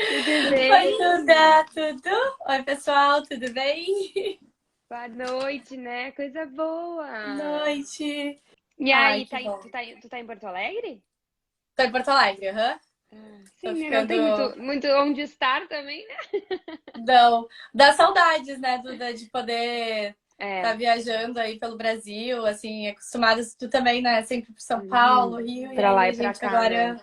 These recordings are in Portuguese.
Tudo Oi, bem? Duda, tudo? Oi, pessoal, tudo bem? Boa noite, né? Coisa boa. Noite. E Ai, aí, que bom. tu tá em Porto Alegre? Tô em Porto Alegre, aham. Ah, Tô sim, né? Não ficando. tem muito onde estar também, né? Não, dá saudades, né, Duda, de poder estar É. viajando aí pelo Brasil, assim, acostumadas, tu também, né, sempre pro São Paulo, Uhum. Rio, e Pra lá aí e a pra gente cá, né? agora.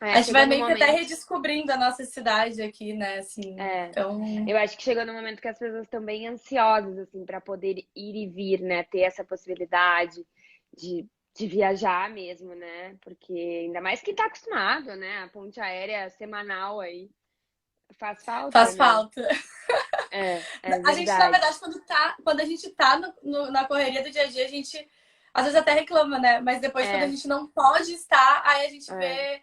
É, A gente vai chegou no meio que até momento. redescobrindo a nossa cidade aqui, né, assim. É. Então, Eu acho que chegou no momento que as pessoas estão bem ansiosas, assim, pra poder ir e vir, né? Ter essa possibilidade de, de viajar mesmo, né? Porque ainda mais quem tá acostumado, né? A ponte aérea semanal aí faz falta, faz né? falta. É A gente, na verdade. verdade, quando a gente tá na correria do dia a dia, a gente às vezes até reclama, né? Mas depois, quando a É, gente não pode estar, aí a gente é, vê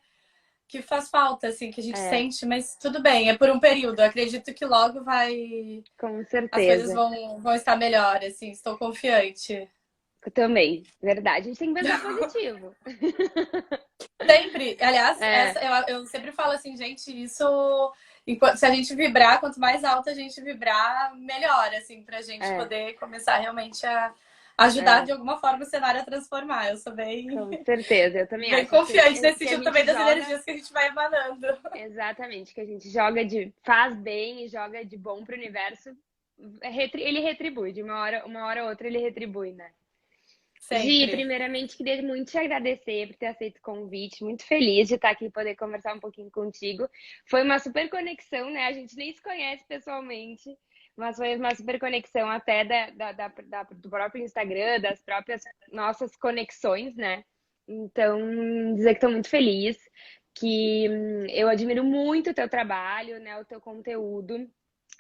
que faz falta, assim, que a gente é, sente, mas tudo bem, é por um período. Eu acredito que logo vai. com As coisas certeza. vão estar melhor, assim, estou confiante. Eu também, verdade. A gente tem que pensar positivo. Sempre, aliás, É, eu sempre falo assim, gente, isso. Se a gente vibrar, quanto mais alto a gente vibrar, melhor, assim, pra gente é, poder começar realmente a ajudar é, de alguma forma o cenário a transformar. Eu sou bem, com certeza. Eu também bem acho. Acho confiante nesse que a sentido gente também das joga, energias que a gente vai emanando. exatamente, que a gente joga faz bem e joga de bom pro universo. Ele retribui, de uma hora ou outra ele retribui, né? Gi, Sempre. primeiramente queria muito te agradecer por ter aceito o convite, muito feliz de estar aqui e poder conversar um pouquinho contigo. Foi uma super conexão, né? A gente nem se conhece pessoalmente, mas foi uma super conexão até do próprio Instagram, das próprias nossas conexões, né? Então, dizer que estou muito feliz, que eu admiro muito o teu trabalho, né? O teu conteúdo.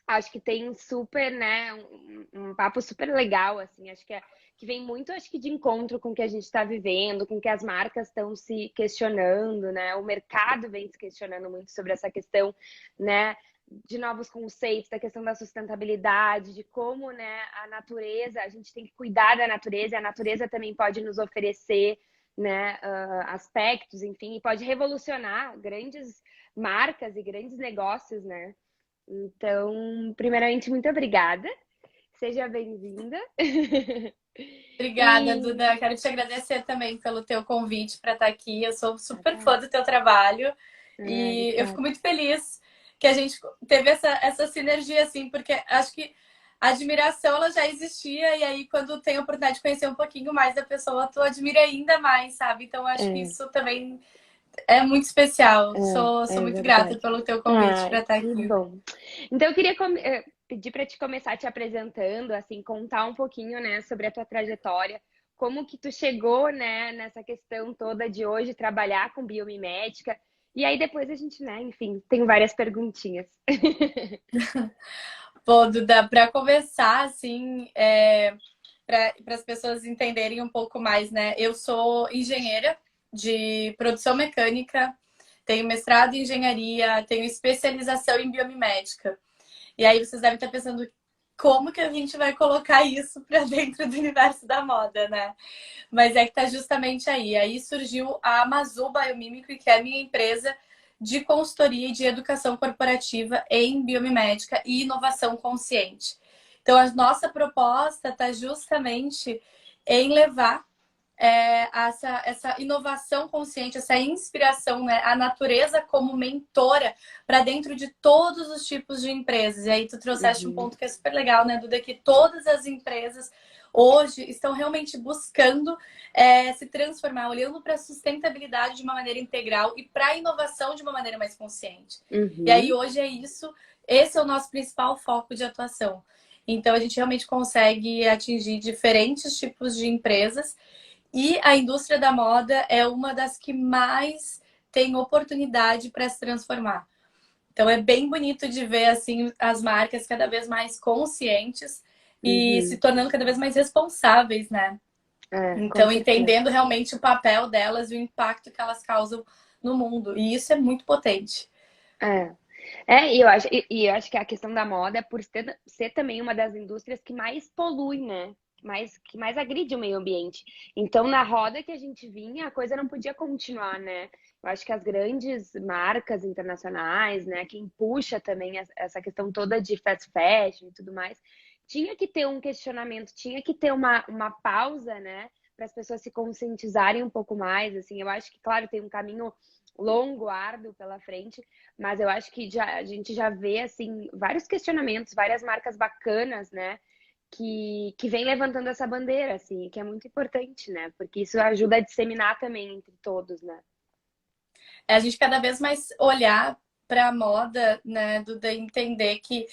Acho que tem super, né, um papo super legal, assim, acho que vem muito, acho que de encontro com o que a gente está vivendo, com o que as marcas estão se questionando, né, o mercado vem se questionando muito sobre essa questão, né, de novos conceitos, da questão da sustentabilidade, de como, né, a natureza, a gente tem que cuidar da natureza, e a natureza também pode nos oferecer, né, aspectos, enfim, e pode revolucionar grandes marcas e grandes negócios, né, então, primeiramente, muito obrigada. Seja bem-vinda. Obrigada, Duda. E. Quero te agradecer também pelo teu convite para estar aqui. Eu sou Ah, super tá. fã do teu trabalho Ah, e eu fico obrigada. muito feliz que a gente teve essa sinergia, assim, porque acho que a admiração ela já existia e aí quando tem a oportunidade de conhecer um pouquinho mais da pessoa, tu admira ainda mais, sabe? Então acho que É, isso também é muito especial. Sou é muito grata verdade. pelo teu convite Ai, para estar que aqui. bom. Então, eu queria pedir para te começar te apresentando, assim, contar um pouquinho, né, sobre a tua trajetória, como que tu chegou, né, nessa questão toda de hoje trabalhar com biomimética. E aí depois a gente, né, enfim, tem várias perguntinhas. Pô, Duda, para começar, assim, para as pessoas entenderem um pouco mais, né? Eu sou engenheira de produção mecânica, tenho mestrado em engenharia, tenho especialização em biomimética. E aí vocês devem estar pensando como que a gente vai colocar isso para dentro do universo da moda, né? Mas é que tá justamente aí. Aí surgiu a Amazul Biomimicry, que é a minha empresa de consultoria e de educação corporativa em biomimética e inovação consciente. Então, a nossa proposta está justamente em levar essa inovação consciente, essa inspiração, né? A natureza como mentora para dentro de todos os tipos de empresas. E aí tu trouxeste um Uhum, ponto que é super legal, né, Duda? Que todas as empresas hoje estão realmente buscando se transformar, olhando para a sustentabilidade de uma maneira integral e para a inovação de uma maneira mais consciente. E aí uhum, hoje é isso, esse é o nosso principal foco de atuação. Então a gente realmente consegue atingir diferentes tipos de empresas e a indústria da moda é uma das que mais tem oportunidade para se transformar. Então é bem bonito de ver assim as marcas cada vez mais conscientes e se uhum. tornando cada vez mais responsáveis, né? É, com Então certeza. entendendo realmente o papel delas e o impacto que elas causam no mundo. E isso é muito potente. É. E eu acho que a questão da moda é por ser também uma das indústrias que mais polui, né? Que mais agride o meio ambiente. Então, na roda que a gente vinha, a coisa não podia continuar, né? Eu Eu acho que as grandes marcas internacionais, né, quem puxa também essa questão toda de fast fashion e tudo mais, tinha que ter um questionamento, tinha que ter uma pausa, né, para as pessoas se conscientizarem um pouco mais, assim. Eu acho que, claro, tem um caminho longo, árduo pela frente, mas eu acho que a gente já vê, assim, vários questionamentos, várias marcas bacanas, né, que vem levantando essa bandeira, assim, que é muito importante, né, porque isso ajuda a disseminar também entre todos, né. É a gente cada vez mais olhar para a moda, né, Duda, entender que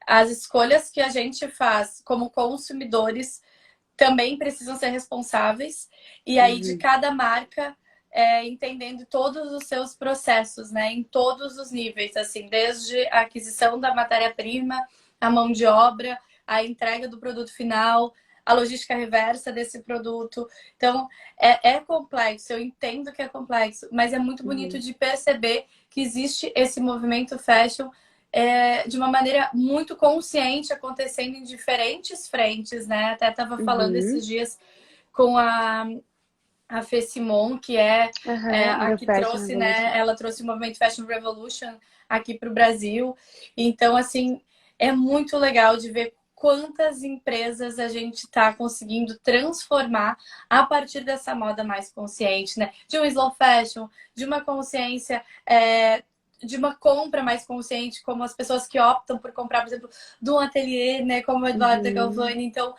as escolhas que a gente faz como consumidores também precisam ser responsáveis. E aí, de Uhum. cada marca, entendendo todos os seus processos, né? Em todos os níveis, assim, desde a aquisição da matéria-prima, a mão de obra, a entrega do produto final, a logística reversa desse produto. Então, é complexo, eu entendo que é complexo, mas é muito bonito Uhum. de perceber que existe esse movimento fashion de uma maneira muito consciente acontecendo em diferentes frentes, né? Até estava falando Uhum. esses dias com a Fê Simon, que Aham, a do que Fashion trouxe, Revolution. né? Ela trouxe o movimento Fashion Revolution aqui para o Brasil. Então, assim, é muito legal de ver quantas empresas a gente está conseguindo transformar a partir dessa moda mais consciente, né? De um slow fashion, de uma consciência, de uma compra mais consciente, como as pessoas que optam por comprar, por exemplo, de um ateliê, né? Como o Eduardo Uhum. Galvani. Então,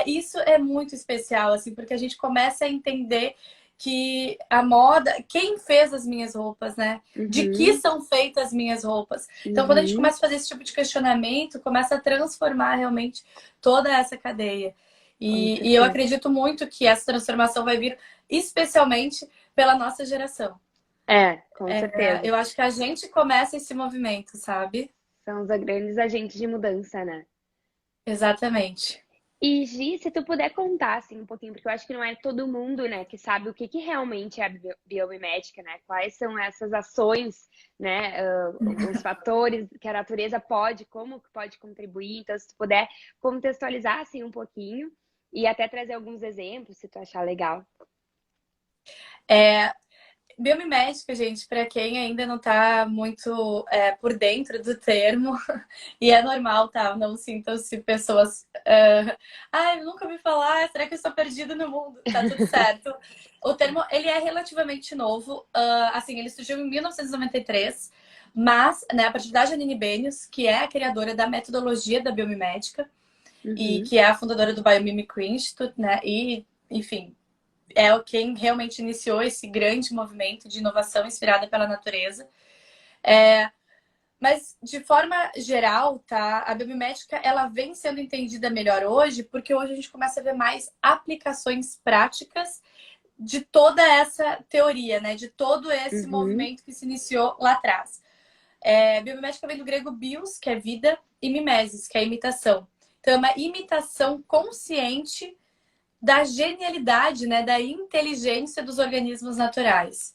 isso é muito especial, assim, porque a gente começa a entender que a moda, quem fez as minhas roupas, né? De que Uhum. são feitas as minhas roupas. Então, quando a gente Uhum. começa a fazer esse tipo de questionamento, começa a transformar realmente toda essa cadeia. Com E eu certeza. acredito muito que essa transformação vai vir especialmente pela nossa geração. Com certeza. Eu acho que a gente começa esse movimento, sabe? São os grandes agentes de mudança, né? Exatamente. E Gi, se tu puder contar assim um pouquinho, porque eu acho que não é todo mundo, né, que sabe o que que realmente é a biomimética, né? Quais são essas ações, né, os fatores que a natureza pode, como que pode contribuir. Então, se tu puder contextualizar assim um pouquinho e até trazer alguns exemplos, se tu achar legal. É, Biomimética, gente, para quem ainda não está muito por dentro do termo, e é normal, tá? Não sintam-se pessoas. Ai, nunca ouvi falar, será que eu estou perdido no mundo? Tá tudo certo. O termo, ele é relativamente novo, assim, ele surgiu em 1993, mas, né, a partir da Janine Benyus, que é a criadora da metodologia da biomimética, e Uhum. que é a fundadora do Biomimicry Institute, né, e, enfim, quem realmente iniciou esse grande movimento de inovação inspirada pela natureza. Mas, de forma geral, tá? A biomimética, ela vem sendo entendida melhor hoje, porque hoje a gente começa a ver mais aplicações práticas de toda essa teoria, né? De todo esse Uhum. movimento que se iniciou lá atrás. Biomimética vem do grego bios, que é vida, e mimesis, que é imitação. Então, é uma imitação consciente da genialidade, né, da inteligência dos organismos naturais.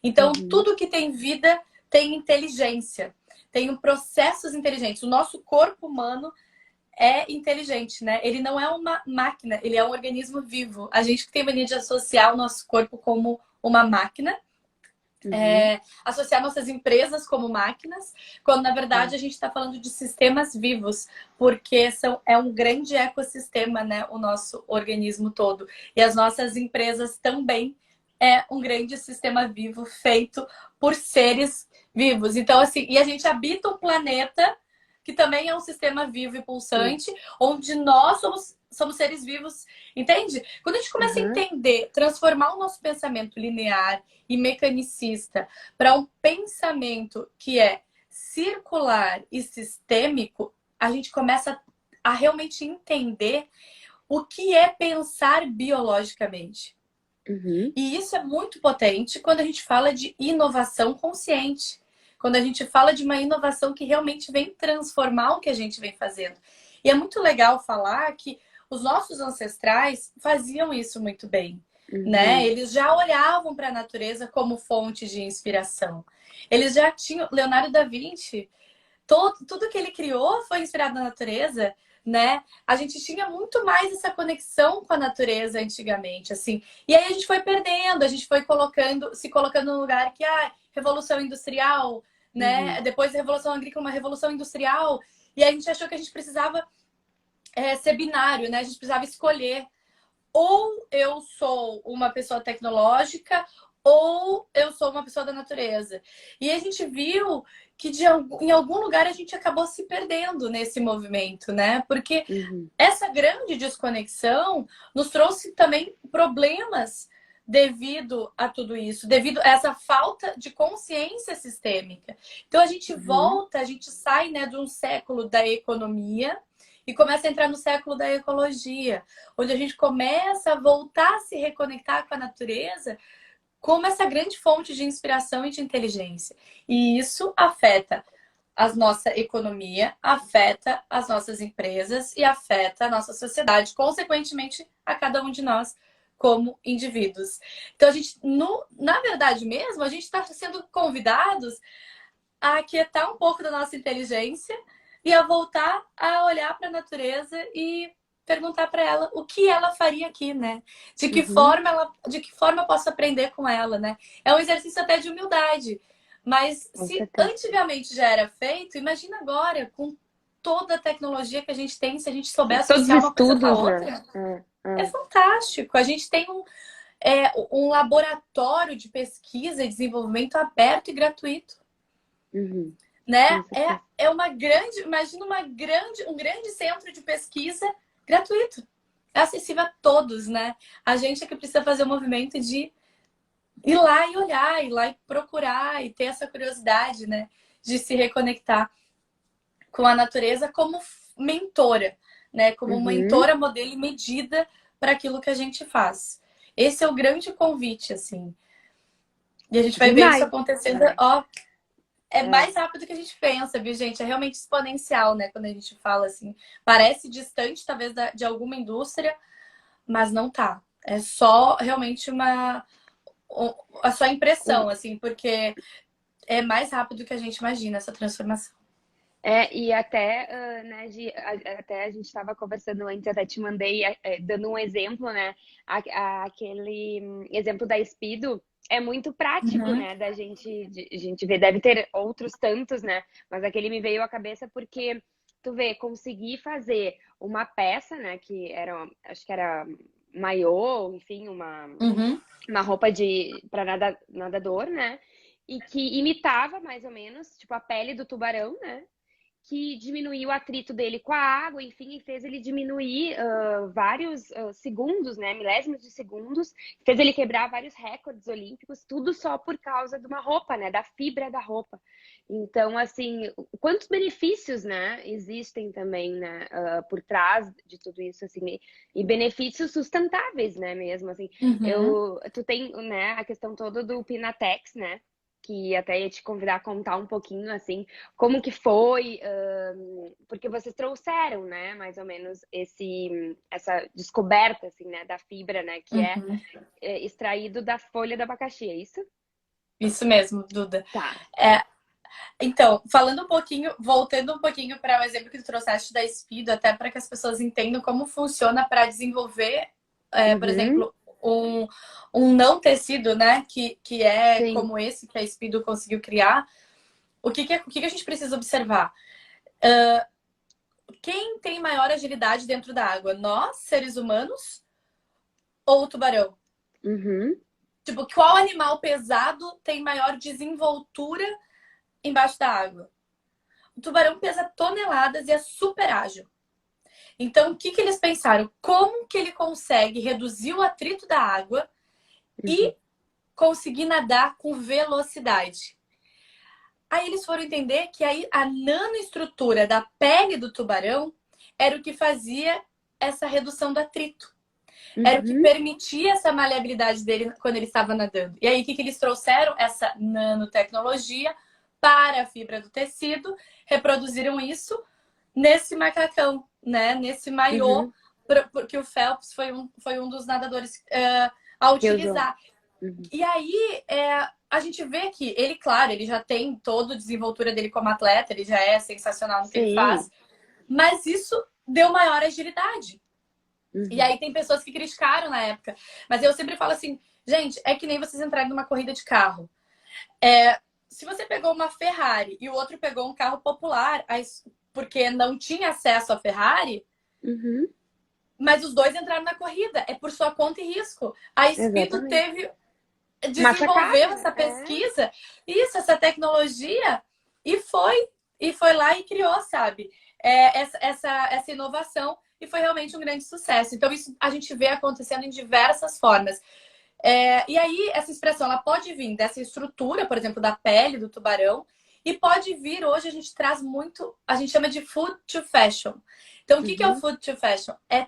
Então, Uhum. tudo que tem vida tem inteligência, tem processos inteligentes. O nosso corpo humano é inteligente, né? Ele não é uma máquina, ele é um organismo vivo. A gente que tem mania de associar o nosso corpo como uma máquina, Uhum. associar nossas empresas como máquinas, quando na verdade Sim. a gente está falando de sistemas vivos, porque é um grande ecossistema, né, o nosso organismo todo. E as nossas empresas também é um grande sistema vivo feito por seres vivos. Então, assim, e a gente habita um planeta que também é um sistema vivo e Sim. pulsante, onde nós somos seres vivos, entende? Quando a gente começa a Uhum. entender, transformar o nosso pensamento linear e mecanicista para um pensamento que é circular e sistêmico, a gente começa a realmente entender o que é pensar biologicamente. Uhum. E isso é muito potente quando a gente fala de inovação consciente. Quando a gente fala de uma inovação que realmente vem transformar o que a gente vem fazendo. E é muito legal falar que os nossos ancestrais faziam isso muito bem, né? Uhum. Eles já olhavam para a natureza como fonte de inspiração. Eles já tinham Leonardo da Vinci, tudo que ele criou foi inspirado na natureza. né? A gente tinha muito mais essa conexão com a natureza antigamente, assim. E aí a gente foi perdendo, a gente foi se colocando no lugar que, Revolução Industrial, né? Depois da Revolução Agrícola, uma Revolução Industrial. E aí a gente achou que a gente precisava ser binário, né? A gente precisava escolher. Ou eu sou uma pessoa tecnológica, ou eu sou uma pessoa da natureza. E a gente viu que em algum lugar a gente acabou se perdendo nesse movimento, né? Porque essa grande desconexão nos trouxe também problemas devido a tudo isso, devido a essa falta de consciência sistêmica. Então a gente volta, a gente sai, né, de um século da economia e começa a entrar no século da ecologia, onde a gente começa a voltar a se reconectar com a natureza como essa grande fonte de inspiração e de inteligência. E isso afeta a nossa economia, afeta as nossas empresas e afeta a nossa sociedade, consequentemente, a cada um de nós como indivíduos. Então, a gente, na verdade mesmo, a gente está sendo convidados a aquietar um pouco da nossa inteligência e a voltar a olhar para a natureza e perguntar para ela o que ela faria aqui, né? De que forma eu posso aprender com ela, né? É um exercício até de humildade. Mas se antigamente já era feito, imagina agora, com toda a tecnologia que a gente tem, se a gente souber associar uma coisa com a outra. Né? É fantástico. A gente tem um laboratório de pesquisa e desenvolvimento aberto e gratuito. Né? Imagina um grande centro de pesquisa gratuito. É acessível a todos, né? A gente é que precisa fazer o movimento de ir lá e olhar, ir lá e procurar e ter essa curiosidade, né? De se reconectar com a natureza como mentora, né? Como mentora, modelo e medida para aquilo que a gente faz. Esse é o grande convite, assim. E a gente vai ver isso acontecendo, mais rápido do que a gente pensa, viu, gente? É realmente exponencial, né? Quando a gente fala assim. Parece distante, talvez, de alguma indústria, mas não tá. É só realmente a sua impressão, assim, porque é mais rápido do que a gente imagina essa transformação. E até, né, até a gente estava conversando antes, até te mandei, dando um exemplo, né? Aquele exemplo da Speedo é muito prático, né? Da gente ver, deve ter outros tantos, né? Mas aquele me veio à cabeça porque tu vê, conseguir fazer uma peça, né? Que acho que era maiô, enfim, uma roupa para nadador, né? E que imitava mais ou menos, tipo, a pele do tubarão, né? Que diminuiu o atrito dele com a água, enfim, e fez ele diminuir vários segundos, né, milésimos de segundos, fez ele quebrar vários recordes olímpicos, tudo só por causa de uma roupa, né, da fibra da roupa. Então, assim, quantos benefícios, né, existem também, né, por trás de tudo isso, assim, e benefícios sustentáveis, né, mesmo, assim. Tu tem, né, a questão toda do Pinatex, né, que até ia te convidar a contar um pouquinho, assim, como que foi, porque vocês trouxeram, né, mais ou menos essa descoberta, assim, né, da fibra, né, que é extraído da folha do abacaxi, é isso? Isso mesmo, Duda. Tá. Então, voltando um pouquinho para o exemplo que tu trouxeste da Speedo, até para que as pessoas entendam como funciona para desenvolver, por exemplo, um não tecido, né? Que é Sim. como esse que a Speedo conseguiu criar. O que a gente precisa observar? Quem tem maior agilidade dentro da água? Nós, seres humanos, ou o tubarão? Tipo, qual animal pesado tem maior desenvoltura embaixo da água? O tubarão pesa toneladas e é super ágil. Então, o que eles pensaram? Como que ele consegue reduzir o atrito da água e conseguir nadar com velocidade? Aí eles foram entender que aí a nanoestrutura da pele do tubarão era o que fazia essa redução do atrito. Era o que permitia essa maleabilidade dele quando ele estava nadando. E aí, o que eles trouxeram? Essa nanotecnologia para a fibra do tecido, reproduziram isso nesse macacão, né? Nesse maiô, porque o Phelps foi um dos nadadores a utilizar. E aí, a gente vê que ele, claro, ele já tem toda a desenvoltura dele como atleta, ele já é sensacional no que ele faz, mas isso deu maior agilidade. Uhum. E aí tem pessoas que criticaram na época. Mas eu sempre falo assim, gente, é que nem vocês entrarem numa corrida de carro. Se você pegou uma Ferrari e o outro pegou um carro popular, porque não tinha acesso à Ferrari, Uhum. mas os dois entraram na corrida. É por sua conta e risco. A Speedo Exatamente. desenvolveu essa É. pesquisa, essa tecnologia, e foi lá e criou, sabe? Essa inovação, e foi realmente um grande sucesso. Então, isso a gente vê acontecendo em diversas formas. E aí, essa expressão, ela pode vir dessa estrutura, por exemplo, da pele do tubarão, e pode vir, hoje a gente traz muito, a gente chama de food to fashion. Então, o que é o food to fashion? É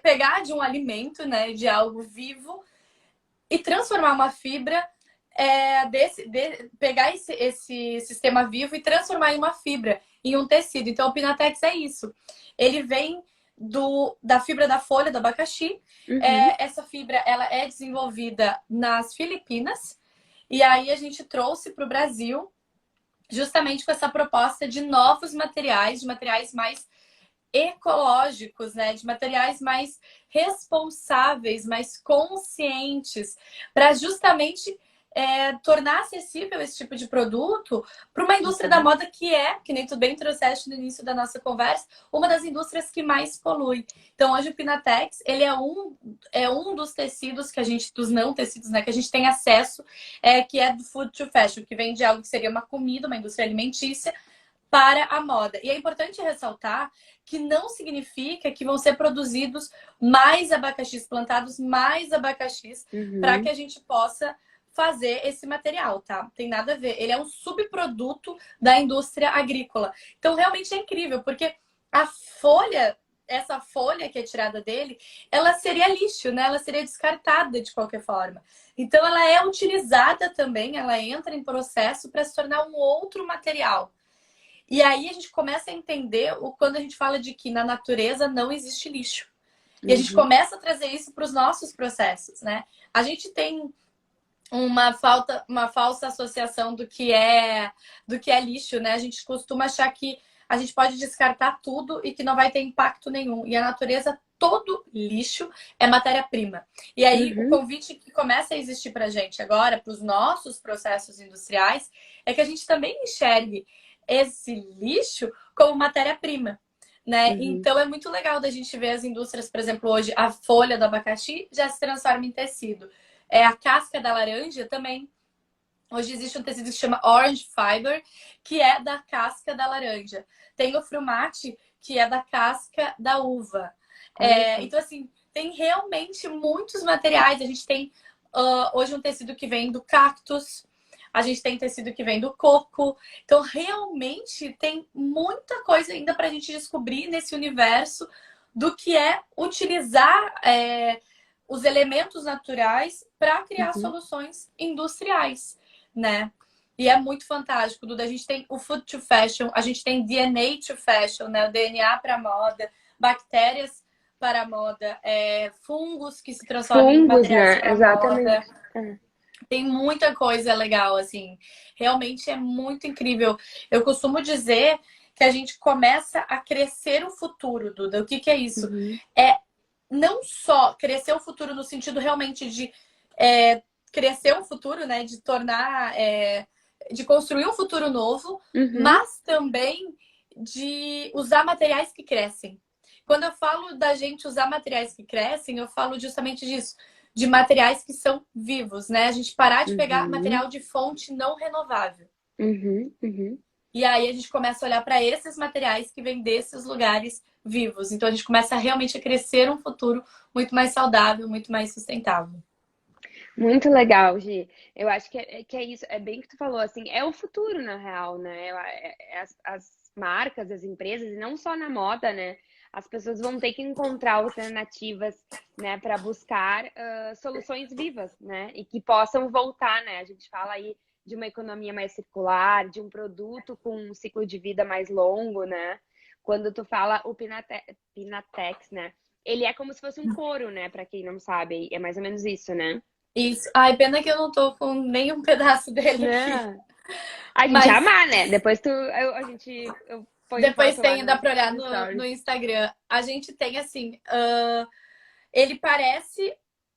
pegar de um alimento, né, de algo vivo, e transformar uma fibra, pegar esse sistema vivo e transformar em uma fibra, em um tecido. Então, o Pinatex é isso. Ele vem da fibra da folha do abacaxi. Essa fibra, ela é desenvolvida nas Filipinas. E aí a gente trouxe para o Brasil justamente com essa proposta de novos materiais, de materiais mais ecológicos, né? De materiais mais responsáveis, mais conscientes, para justamente tornar acessível esse tipo de produto para uma indústria da moda que nem tu bem trouxeste no início da nossa conversa, uma das indústrias que mais polui. Então, hoje o Pinatex, ele é um dos tecidos que a gente, dos não tecidos, né, que a gente tem acesso, que é do food to fashion, que vem de algo que seria uma comida, uma indústria alimentícia, para a moda. E é importante ressaltar que não significa que vão ser produzidos mais abacaxis, plantados mais abacaxis, para que a gente possa fazer esse material, tá? Tem nada a ver. Ele é um subproduto da indústria agrícola. Então, realmente é incrível, porque essa folha que é tirada dele, ela seria lixo, né? Ela seria descartada de qualquer forma. Então, ela é utilizada também, ela entra em processo para se tornar um outro material. E aí a gente começa a entender quando a gente fala de que na natureza não existe lixo. E a gente começa a trazer isso para os nossos processos, né? A gente tem uma falsa associação do que é lixo, né? A gente costuma achar que a gente pode descartar tudo e que não vai ter impacto nenhum. E a natureza, todo lixo é matéria-prima. E aí o convite que começa a existir para a gente agora, para os nossos processos industriais, é que a gente também enxergue esse lixo como matéria-prima, né? Então é muito legal da gente ver as indústrias, por exemplo, hoje a folha do abacaxi já se transforma em tecido. A casca da laranja também. Hoje existe um tecido que se chama Orange Fiber, que é da casca da laranja. Tem o frumate, que é da casca da uva. Então, assim, tem realmente muitos materiais. A gente tem hoje um tecido que vem do cactus. A gente tem tecido que vem do coco. Então, realmente, tem muita coisa ainda para a gente descobrir nesse universo do que é utilizar os elementos naturais para criar soluções industriais, né? E é muito fantástico, Duda. A gente tem o food to fashion, a gente tem DNA to fashion, né? O DNA para moda, bactérias para moda, fungos que se transformam em materiais para moda. Tem muita coisa legal, assim. Realmente é muito incrível. Eu costumo dizer que a gente começa a crescer o futuro, Duda. O que é isso? É não só crescer o futuro no sentido realmente de crescer um futuro, né? De tornar... de construir um futuro novo, mas também de usar materiais que crescem. Quando eu falo da gente usar materiais que crescem, eu falo justamente disso. De materiais que são vivos, né? A gente parar de pegar material de fonte não renovável. E aí a gente começa a olhar para esses materiais que vêm desses lugares vivos. Então a gente começa realmente a crescer um futuro muito mais saudável, muito mais sustentável. Muito legal, Gi. Eu acho que é isso, é bem o que tu falou, assim, é o futuro, na real, né? As marcas, as empresas, e não só na moda, né? As pessoas vão ter que encontrar alternativas, né, para buscar soluções vivas, né? E que possam voltar, né? A gente fala aí de uma economia mais circular, de um produto com um ciclo de vida mais longo, né? Quando tu fala o Pinatex, né? Ele é como se fosse um couro, né? Para quem não sabe, é mais ou menos isso, né? Isso. Ai, pena que eu não tô com nenhum pedaço dele aqui. A gente amar, né? Depois eu põe Depois foto lá dá pra olhar no no stories. Instagram. A gente tem, assim, ele parece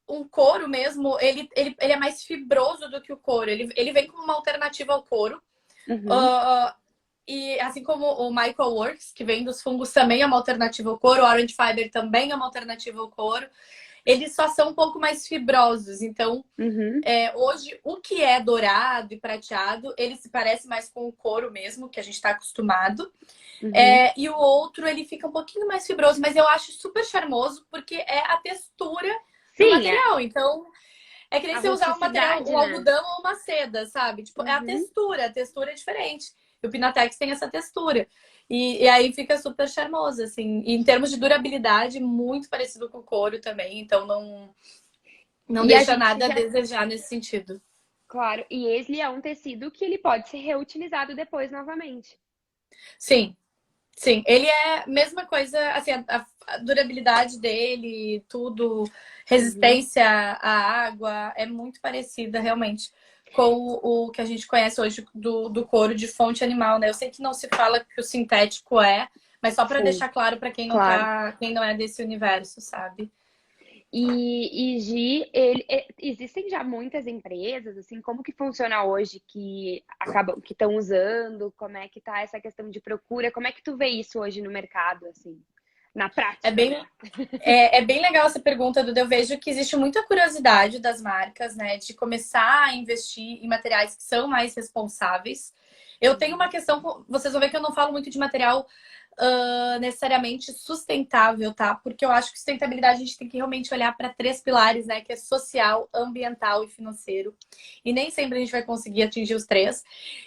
um couro mesmo, ele é mais fibroso do que o couro. Ele vem como uma alternativa ao couro. Uhum. E assim como o Michael Works, que vem dos fungos, também é uma alternativa ao couro. O Orange Fiber também é uma alternativa ao couro. Eles só são um pouco mais fibrosos. Então, Uhum. hoje, o que é dourado e prateado, ele se parece mais com o couro mesmo, que a gente está acostumado. Uhum. E o outro, ele fica um pouquinho mais fibroso, mas eu acho super charmoso, porque é a textura do Sim, material. Então, é que nem a você usar um material, rusticidade, um né? algodão ou uma seda, sabe? Tipo, é Uhum. a textura é diferente. E o Pinatex tem essa textura. E aí fica super charmoso, assim. E em termos de durabilidade, muito parecido com o couro também. Então não E a deixa gente nada a já, desejar nesse sentido. claro, e ele é um tecido que ele pode ser reutilizado depois novamente. Sim, sim. Ele é a mesma coisa, assim, a durabilidade dele, tudo, Uhum. resistência à água, é muito parecida realmente com o que a gente conhece hoje do couro de fonte animal, né? Eu sei que não se fala que o sintético mas só para Sim, deixar claro para quem não claro. quem não é desse universo, sabe? Existem já muitas empresas, assim, como que funciona hoje que estão usando, como é que tá essa questão de procura, como é que tu vê isso hoje no mercado, assim, na É prática, bem, né? é bem legal essa pergunta, Duda. Eu vejo que existe muita curiosidade das marcas, né, de começar a investir em materiais que são mais responsáveis. Eu tenho uma Uhum. questão, vocês vão ver que eu não falo muito de material necessariamente sustentável, tá? Porque eu acho que sustentabilidade a gente tem que realmente olhar para três pilares, né? Que é social, ambiental e financeiro. E nem sempre a gente vai conseguir atingir os três.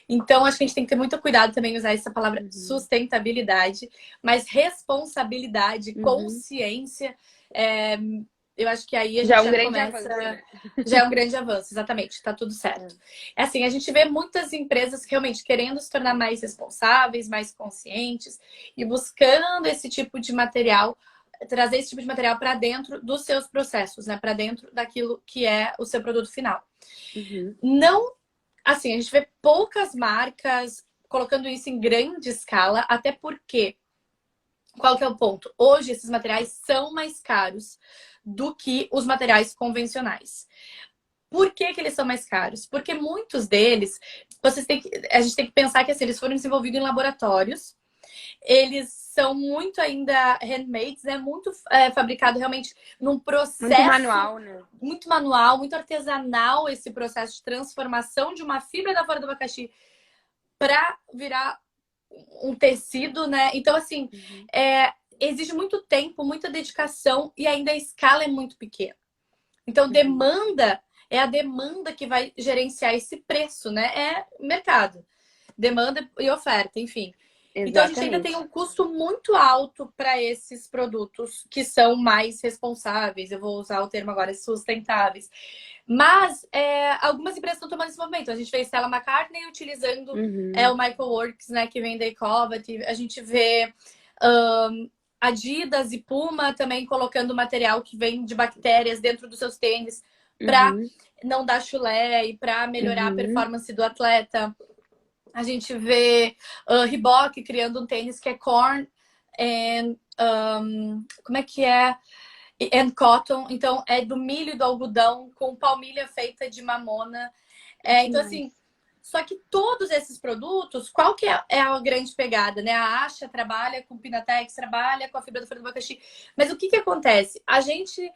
Então, acho que a gente tem que ter muito cuidado também em usar essa palavra Uhum. sustentabilidade, mas responsabilidade, Uhum. consciência. é, eu acho que aí a Já é gente um já grande começa. avanço, né? Já é um grande avanço, exatamente, tá tudo certo. É. É assim, a gente vê muitas empresas realmente querendo se tornar mais responsáveis, mais conscientes e buscando esse tipo de material, trazer esse tipo de material para dentro dos seus processos, né? Para dentro daquilo que é o seu produto final. Uhum. Não, assim, a gente vê poucas marcas colocando isso em grande escala, até porque qual que é o ponto? Hoje esses materiais são mais caros do que os materiais convencionais. Por que, que eles são mais caros? Porque muitos deles, a gente tem que pensar que assim, eles foram desenvolvidos em laboratórios, eles são muito ainda handmade, né? Muito fabricado realmente num Muito processo manual, né? muito manual, muito artesanal esse processo de transformação de uma fibra da flor do abacaxi para virar um tecido, né? Então, assim, Uhum. exige muito tempo, muita dedicação e ainda a escala é muito pequena. Então, Uhum. é a demanda que vai gerenciar esse preço, né? É mercado, demanda e oferta, enfim. Então, a gente ainda tem Exatamente. um custo muito alto para esses produtos que são mais responsáveis. Eu vou usar o termo agora, sustentáveis. Mas algumas empresas estão tomando esse movimento. A gente vê Stella McCartney utilizando Uhum. o Michael Works, né, que vem da Ecovat. A gente vê Adidas e Puma também colocando material que vem de bactérias dentro dos seus tênis para Uhum. não dar chulé e para melhorar a Uhum. performance do atleta. A gente vê Reebok criando um tênis que é corn and como é que é? And cotton, então é do milho e do algodão com palmilha feita de mamona. Então, assim, Demais. só que todos esses produtos, qual que é a grande pegada, né? A Asha trabalha com Pinatex, trabalha com a fibra do frango do abacaxi. Mas o que que acontece? A gente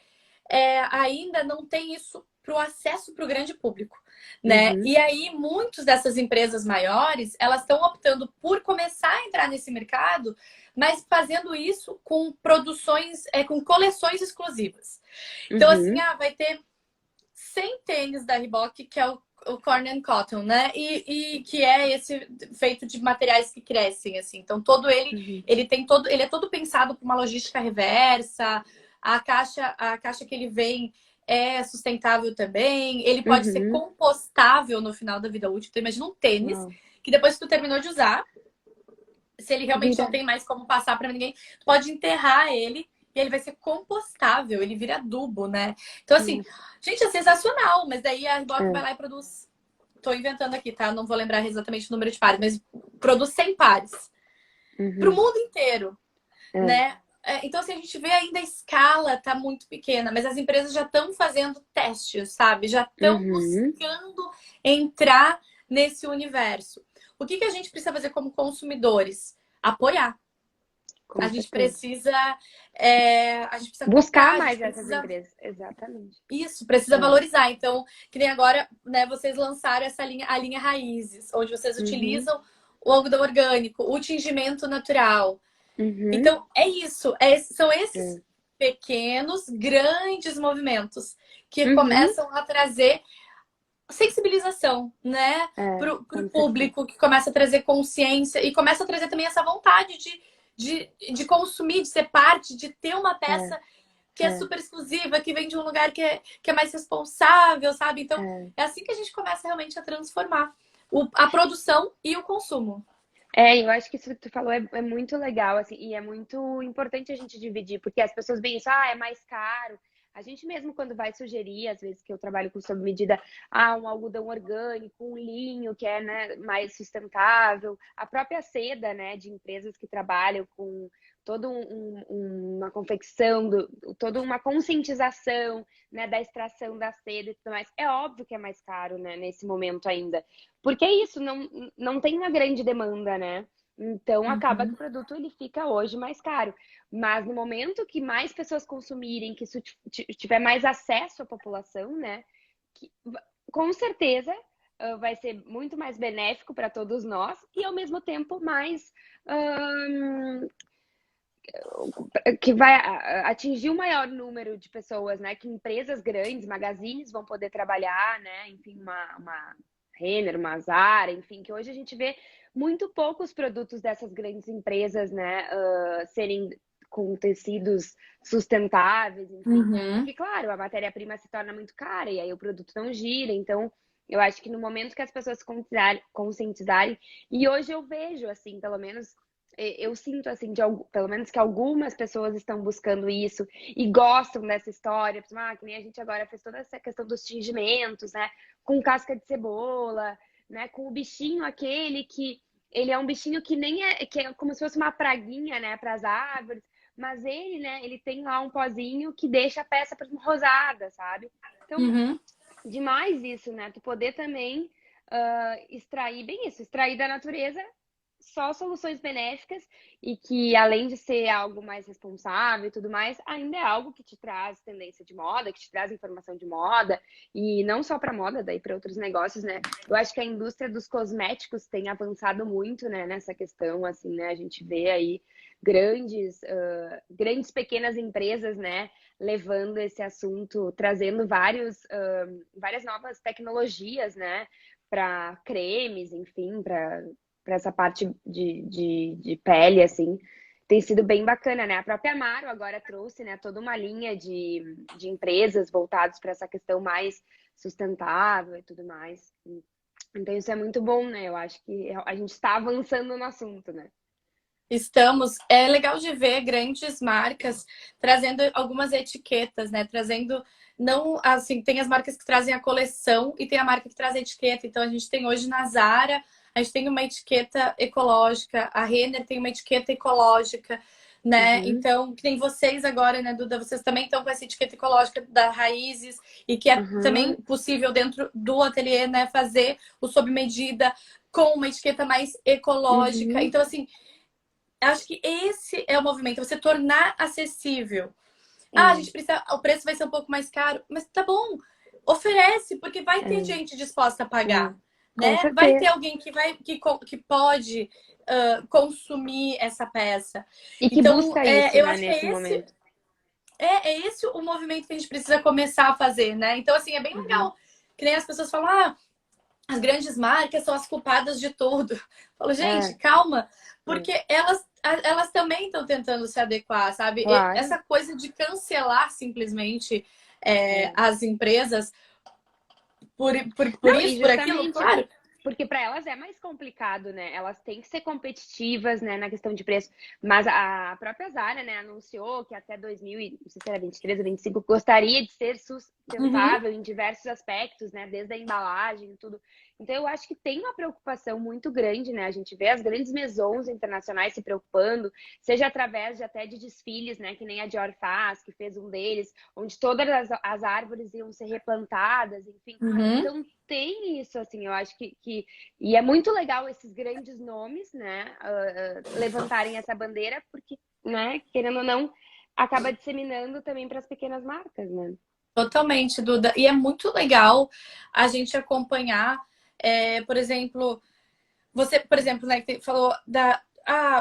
ainda não tem isso para o acesso para o grande público, né? Uhum. E aí, muitas dessas empresas maiores, elas estão optando por começar a entrar nesse mercado, mas fazendo isso com produções, com coleções exclusivas. Então, assim, Uhum. vai ter 100 tênis da Reebok, que é o Corn and Cotton, né? E que é esse feito de materiais que crescem, assim. Então, Uhum. ele é todo pensado para uma logística reversa. A caixa que ele vem é sustentável também. Ele pode ser Uhum. compostável no final da vida útil. Então, imagina um tênis Uau. que depois que tu terminou de usar, se ele realmente não Vira. tem mais como passar para ninguém, tu pode enterrar ele e ele vai ser compostável, ele vira adubo, né? Então, assim, Nossa. gente, é sensacional, mas daí a Reebok vai É. lá e produz. Tô inventando aqui, tá? Não vou lembrar exatamente o número de pares, mas produz 100 pares. para o Uhum. mundo inteiro, É. né? Então, assim, a gente vê ainda a escala tá muito pequena, mas as empresas já estão fazendo testes, sabe? Já estão Uhum. buscando entrar nesse universo. O que a gente precisa fazer como consumidores? Apoiar. Com A gente certeza. precisa, a gente precisa Buscar comprar, a gente mais essas precisa empresas. Exatamente. isso, precisa É. valorizar. Então, que nem agora, né, vocês lançaram essa linha, a linha Raízes, onde vocês Uhum. utilizam o algodão orgânico, o tingimento natural. Uhum. Então, é isso. São esses É. pequenos, grandes movimentos que Uhum. começam a trazer sensibilização, né? É, Para o com certeza. público, que começa a trazer consciência e começa a trazer também essa vontade de consumir, de ser parte, de ter uma É, peça que é é, super exclusiva, que vem de um lugar que é mais responsável, sabe? Então, é. é assim que a gente começa realmente a transformar a produção e o consumo. É, eu acho que isso que tu falou é muito legal, assim, e é muito importante a gente dividir, porque as pessoas veem isso, é mais caro. A gente mesmo, quando vai sugerir, às vezes que eu trabalho com sob medida, um algodão orgânico, um linho que é, né, mais sustentável, a própria seda, né, de empresas que trabalham com toda uma confecção, toda uma conscientização, né, da extração da seda e tudo mais. É óbvio que é mais caro, né, nesse momento ainda. Porque é isso, não tem uma grande demanda, né? Então acaba que o Uhum. produto ele fica hoje mais caro. Mas no momento que mais pessoas consumirem, que isso tiver mais acesso à população, né? Que, com certeza vai ser muito mais benéfico para todos nós e ao mesmo tempo mais que vai atingir o maior número de pessoas, né? Que empresas grandes, magazines vão poder trabalhar, né? Enfim, uma Renner, uma Zara, enfim, que hoje a gente vê muito poucos produtos dessas grandes empresas, né? Serem com tecidos sustentáveis, enfim. Uhum. Porque, claro, a matéria-prima se torna muito cara e aí o produto não gira. Então, eu acho que no momento que as pessoas se conscientizarem, e hoje eu vejo, assim, pelo menos eu sinto assim, pelo menos que algumas pessoas estão buscando isso e gostam dessa história. Que nem a gente agora fez toda essa questão dos tingimentos, né? Com casca de cebola, né? Com o bichinho aquele que ele é um bichinho que nem é, que é como se fosse uma praguinha, né, para as árvores, mas ele, né, ele tem lá um pozinho que deixa a peça rosada, sabe? Então, Uhum. demais isso, né? Tu poder também extrair bem isso, extrair da natureza só soluções benéficas e que, além de ser algo mais responsável e tudo mais, ainda é algo que te traz tendência de moda, que te traz informação de moda, e não só para moda, daí para outros negócios, né? Eu acho que a indústria dos cosméticos tem avançado muito, né, nessa questão, assim, né? A gente vê aí grandes pequenas empresas, né, levando esse assunto, trazendo várias novas tecnologias, né, para cremes, enfim, para essa parte de pele, assim, tem sido bem bacana, né? A própria Amaro agora trouxe, né, toda uma linha de empresas voltadas para essa questão mais sustentável e tudo mais. Então isso é muito bom, né? Eu acho que a gente está avançando no assunto, né? Estamos. É legal de ver grandes marcas trazendo algumas etiquetas, né? Trazendo, não assim, tem as marcas que trazem a coleção e tem a marca que traz a etiqueta. Então a gente tem hoje na Zara, a gente tem uma etiqueta ecológica, a Renner tem uma etiqueta ecológica, né? Uhum, Então, que nem vocês agora, né, Duda? Vocês também estão com essa etiqueta ecológica da Raízes e que é uhum, também possível dentro do ateliê, né, fazer o sob medida com uma etiqueta mais ecológica. uhum. Então, assim, acho que esse é o movimento, você tornar acessível. A É, gente precisa, o preço vai ser um pouco mais caro, mas tá bom, oferece, porque vai ter é, gente disposta a é. pagar, Com né? Vai ter certeza. alguém que pode consumir essa peça. E que Então, busca isso, eu né, acho que nesse momento. é esse o movimento que a gente precisa começar a fazer, né? Então, assim, é bem Uhum, legal. Que nem as pessoas falam, as grandes marcas são as culpadas de tudo. Eu falo, gente, é, calma, é, porque elas também estão tentando se adequar, sabe? E claro. essa coisa de cancelar simplesmente É. as empresas por Não, e isso, por aquilo, justamente claro. porque para elas é mais complicado, né? Elas têm que ser competitivas, né, na questão de preço. Mas a própria Zara, né, anunciou que até 2000, não sei se era 23 ou 25, gostaria de ser Uhum. sustentável em diversos aspectos, né, desde a embalagem e tudo. Então, eu acho que tem uma preocupação muito grande, né? A gente vê as grandes maisons internacionais se preocupando, seja através de até de desfiles, né? Que nem a Dior faz, que fez um deles, onde todas as árvores iam ser replantadas, enfim. Uhum. Então, tem isso, assim, eu acho que... E é muito legal esses grandes nomes, né? Levantarem essa bandeira, porque, né? Querendo ou não, acaba disseminando também para as pequenas marcas, né? Totalmente, Duda. E é muito legal a gente acompanhar, por exemplo, você, por exemplo, né, que falou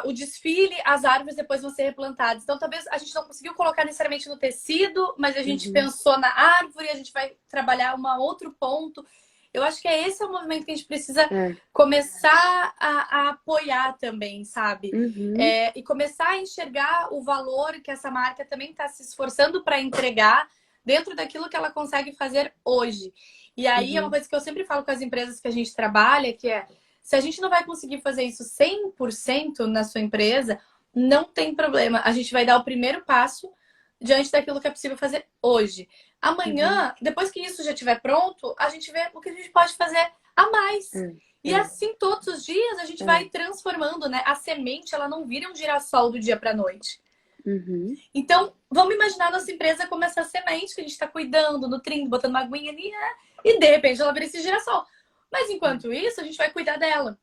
o desfile, as árvores depois vão ser replantadas. Então, talvez a gente não conseguiu colocar necessariamente no tecido, mas a gente Uhum. pensou na árvore, a gente vai trabalhar um outro ponto. Eu acho que esse é o movimento que a gente precisa É. começar a apoiar também, sabe? Uhum. E começar a enxergar o valor que essa marca também está se esforçando para entregar dentro daquilo que ela consegue fazer hoje. E aí é uma Uhum. coisa que eu sempre falo com as empresas que a gente trabalha, que é se a gente não vai conseguir fazer isso 100% na sua empresa, não tem problema. A gente vai dar o primeiro passo diante daquilo que é possível fazer hoje. Uhum. Amanhã, depois que isso já estiver pronto, a gente vê o que a gente pode fazer a mais. E É. assim, todos os dias, a gente vai É. transformando, né? A semente, ela não vira um girassol do dia para noite. Uhum. Então, vamos imaginar a nossa empresa como essa semente que a gente está cuidando, nutrindo, botando uma aguinha ali, né? E de repente ela vira esse girassol. Mas enquanto isso, a gente vai cuidar dela.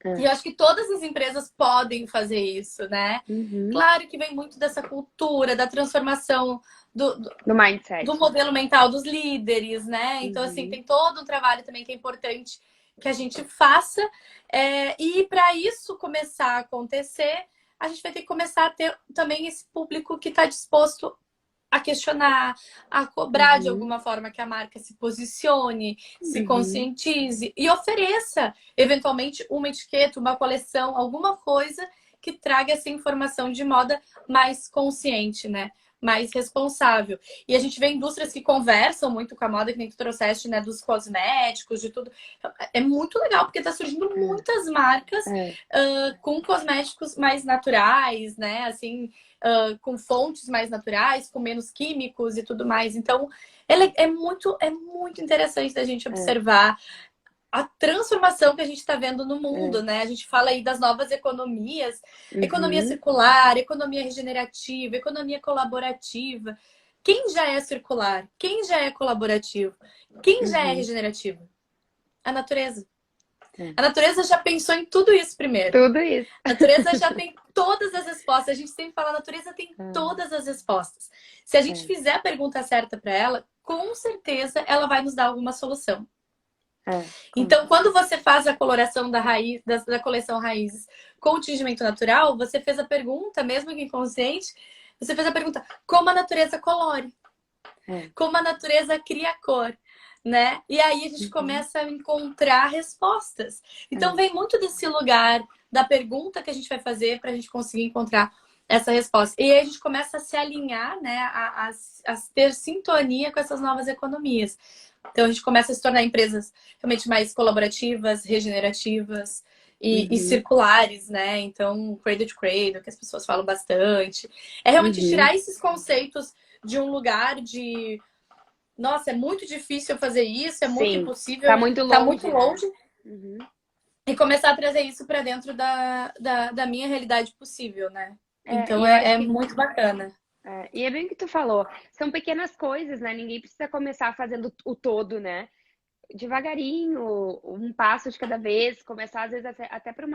E É. eu acho que todas as empresas podem fazer isso, né? Uhum. Claro que vem muito dessa cultura, da transformação Do do mindset, né? modelo mental dos líderes, né? Então, assim, Uhum. tem todo um trabalho também que é importante que a gente faça. E para isso começar a acontecer, a gente vai ter que começar a ter também esse público que está disposto a questionar, a cobrar de Uhum. alguma forma que a marca se posicione, se Uhum. conscientize e ofereça, eventualmente, uma etiqueta, uma coleção, alguma coisa que traga essa informação de moda mais consciente, né? Mais responsável. E a gente vê indústrias que conversam muito com a moda, que nem tu trouxeste, né? Dos cosméticos, de tudo. É muito legal, porque tá surgindo muitas marcas É. com cosméticos mais naturais, né? Assim, com fontes mais naturais, com menos químicos e tudo mais. Então, é muito interessante da gente É. observar a transformação que a gente está vendo no mundo, É. né? A gente fala aí das novas economias, economia Uhum. circular, economia regenerativa, economia colaborativa. Quem já é circular? Quem já é colaborativo? Quem já é Uhum. regenerativo? A natureza. É. A natureza já pensou em tudo isso primeiro. Tudo isso. A natureza já tem todas as respostas. A gente sempre fala, a natureza tem Ah, todas as respostas. Se a gente é. fizer a pergunta certa para ela, com certeza ela vai nos dar alguma solução. É. Com Então, quando certeza. você faz a coloração da raiz, da coleção raízes com o tingimento natural, você fez a pergunta, mesmo que inconsciente, você fez a pergunta: como a natureza colore? É. Como a natureza cria cor? Né? E aí a gente Uhum. começa a encontrar respostas. Então É. vem muito desse lugar da pergunta que a gente vai fazer para a gente conseguir encontrar essa resposta. E aí a gente começa a se alinhar, né, a ter sintonia com essas novas economias. Então a gente começa a se tornar empresas realmente mais colaborativas, regenerativas e Uhum. circulares, né? Então, cradle to cradle, que as pessoas falam bastante. É realmente Uhum. tirar esses conceitos de um lugar de nossa, é muito difícil fazer isso, é muito Sim. Tá impossível, muito tá muito longe, né? longe, Uhum. e começar a trazer isso para dentro da minha realidade possível, né? E Então eu acho é que muito bacana. e é bem o que tu falou. São pequenas coisas, né? Ninguém precisa começar fazendo o todo, né? Devagarinho, um passo de cada vez, começar às vezes até por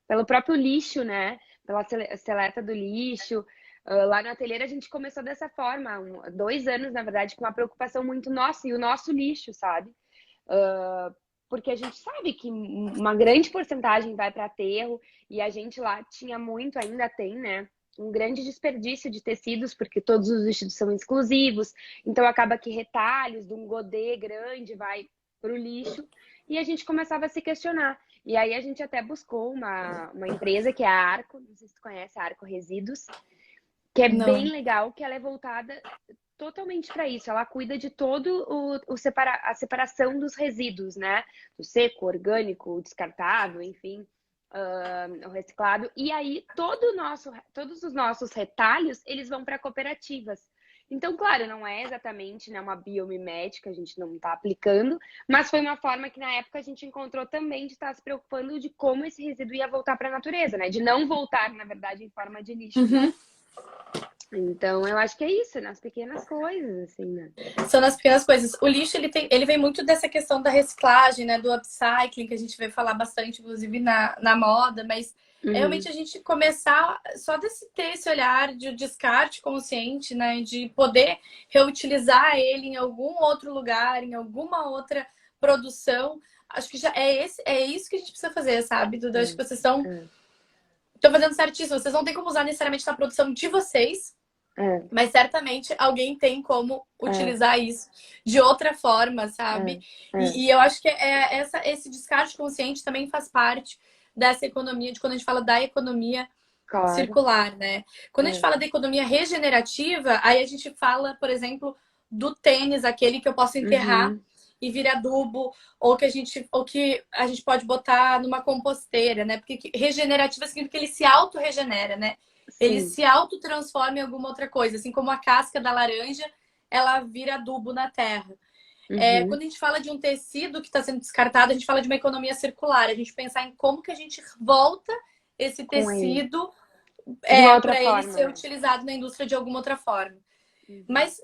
pelo próprio lixo, né? Pela seleta do lixo. Lá no ateliê a gente começou dessa forma, 2 anos, na verdade, com uma preocupação muito nossa e o nosso lixo, sabe? Porque a gente sabe que uma grande porcentagem vai para aterro e a gente lá tinha muito, ainda tem, né? Um grande desperdício de tecidos, porque todos os vestidos são exclusivos, então acaba que retalhos de um godê grande vai para o lixo e a gente começava a se questionar. E aí a gente até buscou uma empresa que é a Arco, não sei se tu conhece, a Arco Resíduos, que é bem Não. legal, que ela é voltada totalmente para isso. Ela cuida de todo a separação dos resíduos, né? Do seco, orgânico, o descartável, enfim, o reciclado. E aí todos os nossos retalhos eles vão para cooperativas. Então, claro, não é exatamente, né, uma biomimética, a gente não está aplicando, mas foi uma forma que na época a gente encontrou também de estar se preocupando de como esse resíduo ia voltar para a natureza, né? De não voltar, na verdade, em forma de lixo, né? Uhum. Então, eu acho que é isso, nas pequenas coisas, assim, né? São nas pequenas coisas. O lixo, ele vem muito dessa questão da reciclagem, né? Do upcycling, que a gente vê falar bastante, inclusive, na moda, mas é realmente a gente começar só ter esse olhar de descarte consciente, né? De poder reutilizar ele em algum outro lugar, em alguma outra produção. Acho que já é isso que a gente precisa fazer, sabe, Duda? Acho que vocês estão fazendo certíssimo. Vocês não têm como usar necessariamente na produção de vocês, mas certamente alguém tem como utilizar isso de outra forma, sabe? E eu acho que esse descarte consciente também faz parte dessa economia, de quando a gente fala da economia circular, né? Quando a gente fala da economia regenerativa, aí a gente fala, por exemplo, do tênis, aquele que eu posso enterrar e vira adubo, ou que a gente pode botar numa composteira, né? Porque regenerativa significa que ele se auto-regenera, né? Ele se autotransforma em alguma outra coisa, assim como a casca da laranja, ela vira adubo na terra. Quando a gente fala de um tecido que está sendo descartado, a gente fala de uma economia circular. A gente pensar em como que a gente volta esse tecido para ele ser utilizado na indústria de alguma outra forma. Mas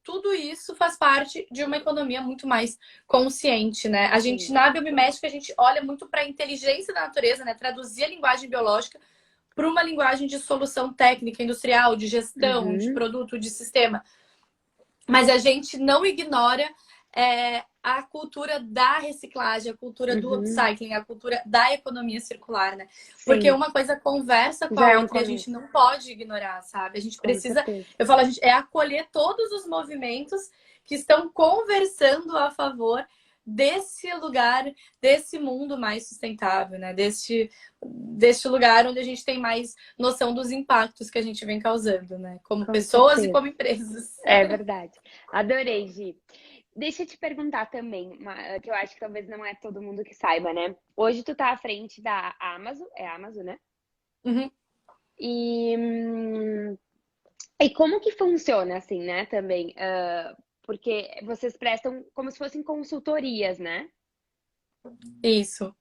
tudo isso faz parte de uma economia muito mais consciente, né? A gente, na biomimética, a gente olha muito para a inteligência da natureza, né? Traduzir a linguagem biológica para uma linguagem de solução técnica, industrial, de gestão, de produto, de sistema. Mas a gente não ignora a cultura da reciclagem, a cultura do upcycling, a cultura da economia circular, né? Porque uma coisa conversa com a outra e a gente não pode ignorar, sabe? A gente precisa, eu falo, a gente acolher todos os movimentos que estão conversando a favor desse lugar, desse mundo mais sustentável, né? Deste lugar onde a gente tem mais noção dos impactos que a gente vem causando, né? Como pessoas e como empresas. É verdade. Adorei, Gi. Deixa eu te perguntar também, que eu acho que talvez não é todo mundo que saiba, né? Hoje tu tá à frente da Amazon, é a Amazon, né? E como que funciona, assim, né, também? Porque vocês prestam como se fossem consultorias, né? Isso.